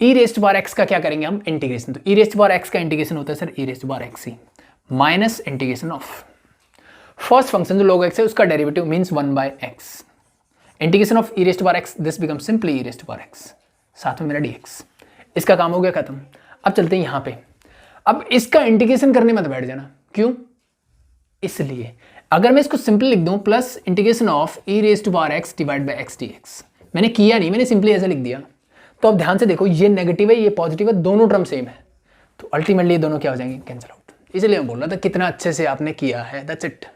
e raise to power x का क्या करेंगे हम इंटीग्रेशन, तो e raise to power x का इंटीग्रेशन होता है sir e raise to power x ही minus integration of first function जो log x है उसका derivative means 1/x, integration of e raise to power x, this become simply e raise to power x, साथ में मेरा dx, इसका काम हो गया खत्म। अब चलते हैं यहाँ पे, अब इसका इंटीग्रेशन करने मत बैठ जाना, क्यों, इसलिए अगर मैं इसको सिंपल लिख दूं plus integration of e raise to power x divide by x dx, मैंने किया नहीं, मैंने सिंपली ऐसा लिख दिया, तो अब ध्यान से देखो ये नेगेटिव है ये पॉजिटिव है, दोनों टर्म सेम है, तो अल्टीमेटली ये दोनों क्या हो जाएंगे, कैंसिल आउट, इसलिए मैं बोल रहा था कितना अच्छे से आपने किया है, दैट्स इट,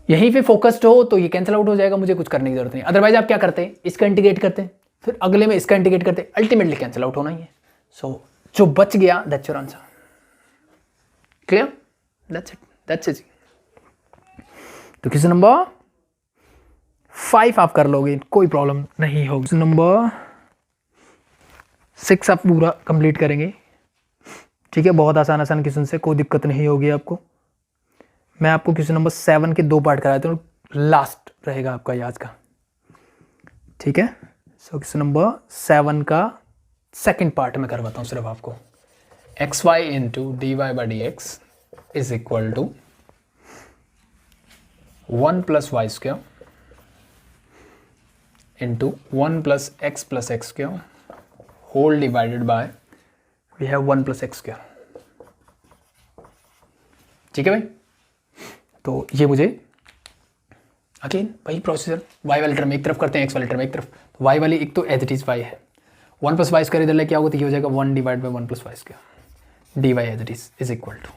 यहीं पे फोकस्ड हो तो ये कैंसिल आउट हो जाएगा, मुझे कुछ करने की जरूरत नहीं, अदरवाइज आप क्या करते हैं, इसका इंटीग्रेट करते हैं, फिर अगले में इसका इंटीग्रेट करते हैं, अल्टीमेटली कैंसिल आउट होना ही है, सो जो बच गया that's your answer, clear? That's it. तो क्वेश्चन नंबर 5 आप कर लोगे, कोई प्रॉब्लम नहीं होगी। क्वेश्चन नंबर 6 आप पूरा कंप्लीट करेंगे, ठीक है। बहुत आसान क्वेश्चन से, कोई दिक्कत नहीं होगी आपको। मैं आपको क्वेश्चन नंबर 7 के 2 पार्ट कराता हूँ, लास्ट रहेगा आपका ये आज का, ठीक है। सो क्वेश्चन नंबर 7 का सेकंड पार्ट में करवाता हूँ सिर्फ आपको। X y into d y by d x is equal to 1 plus y square into 1 plus x square whole divided by we have 1 plus x square, ठीक है भाई। तो ये मुझे अगेन वही प्रोसीजर, वाई वाले टर्म एक तरफ करते हैं, एक्स वाले टर्म एक तरफ। तो वाई वाली एक तो एज इट इज वाई है, 1 प्लस वाई स्क्वायर इधर ले क्या होगा, तो ये हो जाएगा 1 divide by 1 plus y square d y as it is equal to,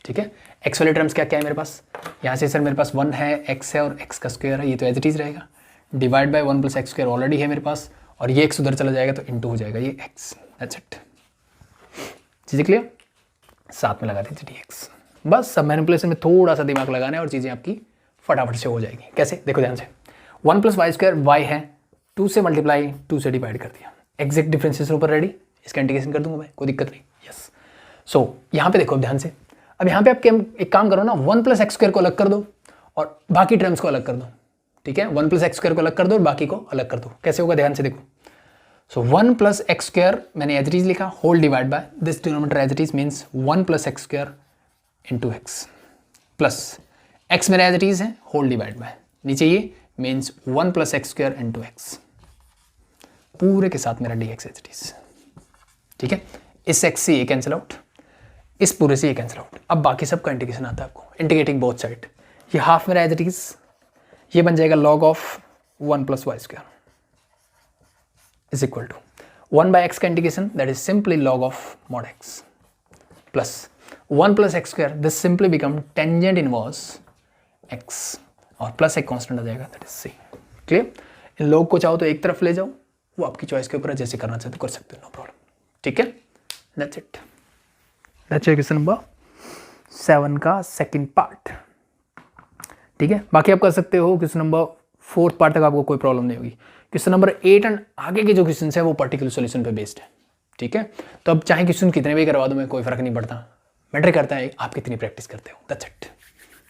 ठीक है। एक्स वाले टर्म्स क्या क्या है मेरे पास, यहाँ से सर मेरे पास 1 है, एक्स है और एक्स का स्क्वायर है, ये तो एज इट इज रहेगा। Divide by 1 plus x square already है मेरे पास, और ये एक्स उधर चला जाएगा तो इंटू हो जाएगा ये एक्स, दैट्स इट। चीज़ें क्लियर? साथ में लगा दीजिए डी एक्स। बस सब मैनिपुलेशन में थोड़ा सा दिमाग लगाना है और चीज़ें आपकी फटाफट से हो जाएगी। कैसे, देखो ध्यान से, 1 प्लस वाई स्क्वायर वाई है, 2 से मल्टीप्लाई 2 से डिवाइड कर दिया, एग्जैक्ट डिफरेंसेस ऊपर रेडी, इसका इंटीग्रेशन कर दूंगा मैं, कोई दिक्कत नहीं। यस, सो यहाँ पे देखो ध्यान से, अब यहाँ पे आप एक काम करो ना, 1 प्लस एक्स स्क्वायर को अलग कर दो और बाकी टर्म्स को अलग कर दो, ठीक है। 1 प्लस एक्स स्क्वायर को अलग कर दो और बाकी को अलग कर दो। कैसे होगा, ध्यान से देखो। सो 1 प्लस एक्स स्क्वायर मैंने एज इट इज लिखा, whole divide by this denominator as it is means 1 plus x square into x plus x मेरा एज इट इज है, होल डिवाइड बाय नीचे ये means 1 plus x square into x, पूरे के साथ मेरा d x as it is, ठीक है। इस एक्स से ये कैंसिल आउट, इस पूरे से ये कैंसिल आउट। अब बाकी सब का इंटीग्रेशन आता है आपको, इंटीग्रेटिंग बोथ साइड। ये हाफ मेरा एज इट इज, ये बन जाएगा log of 1 plus y square is equal to 1 by x का integration, that is simply log of mod x plus 1 plus x square, this simply become tangent inverse x और plus एक constant आ जाएगा, that is c। Clear? इन लोग को चाहो तो एक तरफ ले जाओ, वो आपकी चॉइस के ऊपर है, जैसे करना चाहते हो कर सकते हो, नो प्रॉब्लम, ठीक है। That's it, that's question number 7 का सेकंड पार्ट, ठीक है। बाकी आप कर सकते हो क्वेश्चन नंबर 4 पार्ट तक, आपको कोई प्रॉब्लम नहीं होगी। क्वेश्चन नंबर 8 एंड आगे के जो क्वेश्चन है वो पर्टिकुलर सॉल्यूशन पे बेस्ड है, ठीक है। तो अब चाहे क्वेश्चन कितने भी करवा दूं मैं, कोई फर्क नहीं पड़ता, मैटर करता है आप कितनी प्रैक्टिस करते हो, दैट्स इट,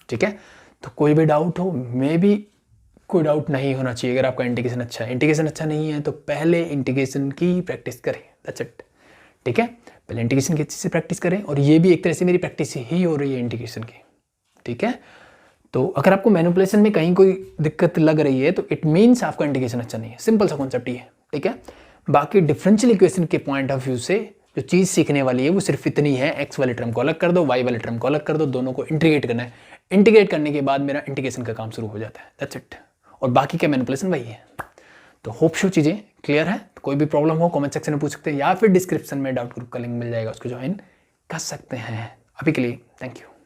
ठीक है। तो कोई भी डाउट हो, मे भी कोई डाउट नहीं होना चाहिए अगर आपका इंटीग्रेशन अच्छा है। इंटीग्रेशन अच्छा नहीं है तो पहले इंटीग्रेशन की प्रैक्टिस करें, दैट्स इट, ठीक है। पहले इंटीग्रेशन की अच्छे से प्रैक्टिस करें, और ये भी एक तरह से मेरी प्रैक्टिस ही हो रही है इंटीग्रेशन की, ठीक है। तो अगर आपको मैनिपुलेशन में कहीं कोई दिक्कत लग रही है तो इट मीन्स आपका इंटीग्रेशन अच्छा नहीं है, सिंपल सा कॉन्सेप्ट ही है, ठीक है। बाकी डिफरेंशियल इक्वेशन के पॉइंट ऑफ व्यू से जो चीज़ सीखने वाली है वो सिर्फ इतनी है, एक्स वाले टर्म को अलग कर दो, वाई वाले टर्म को अलग कर दो, दोनों को इंटीग्रेट करना है। इंटीग्रेट करने के बाद मेरा इंटीग्रेशन का काम शुरू हो जाता है, दैट्स इट। और बाकी का मैनिपुलेशन वही है। तो होप शो चीज़ें क्लियर है। तो कोई भी प्रॉब्लम हो कमेंट सेक्शन में पूछ सकते हैं, या फिर डिस्क्रिप्शन में डाउट ग्रुप का लिंक मिल जाएगा, उसको ज्वाइन कर सकते हैं। अभी के लिए थैंक यू।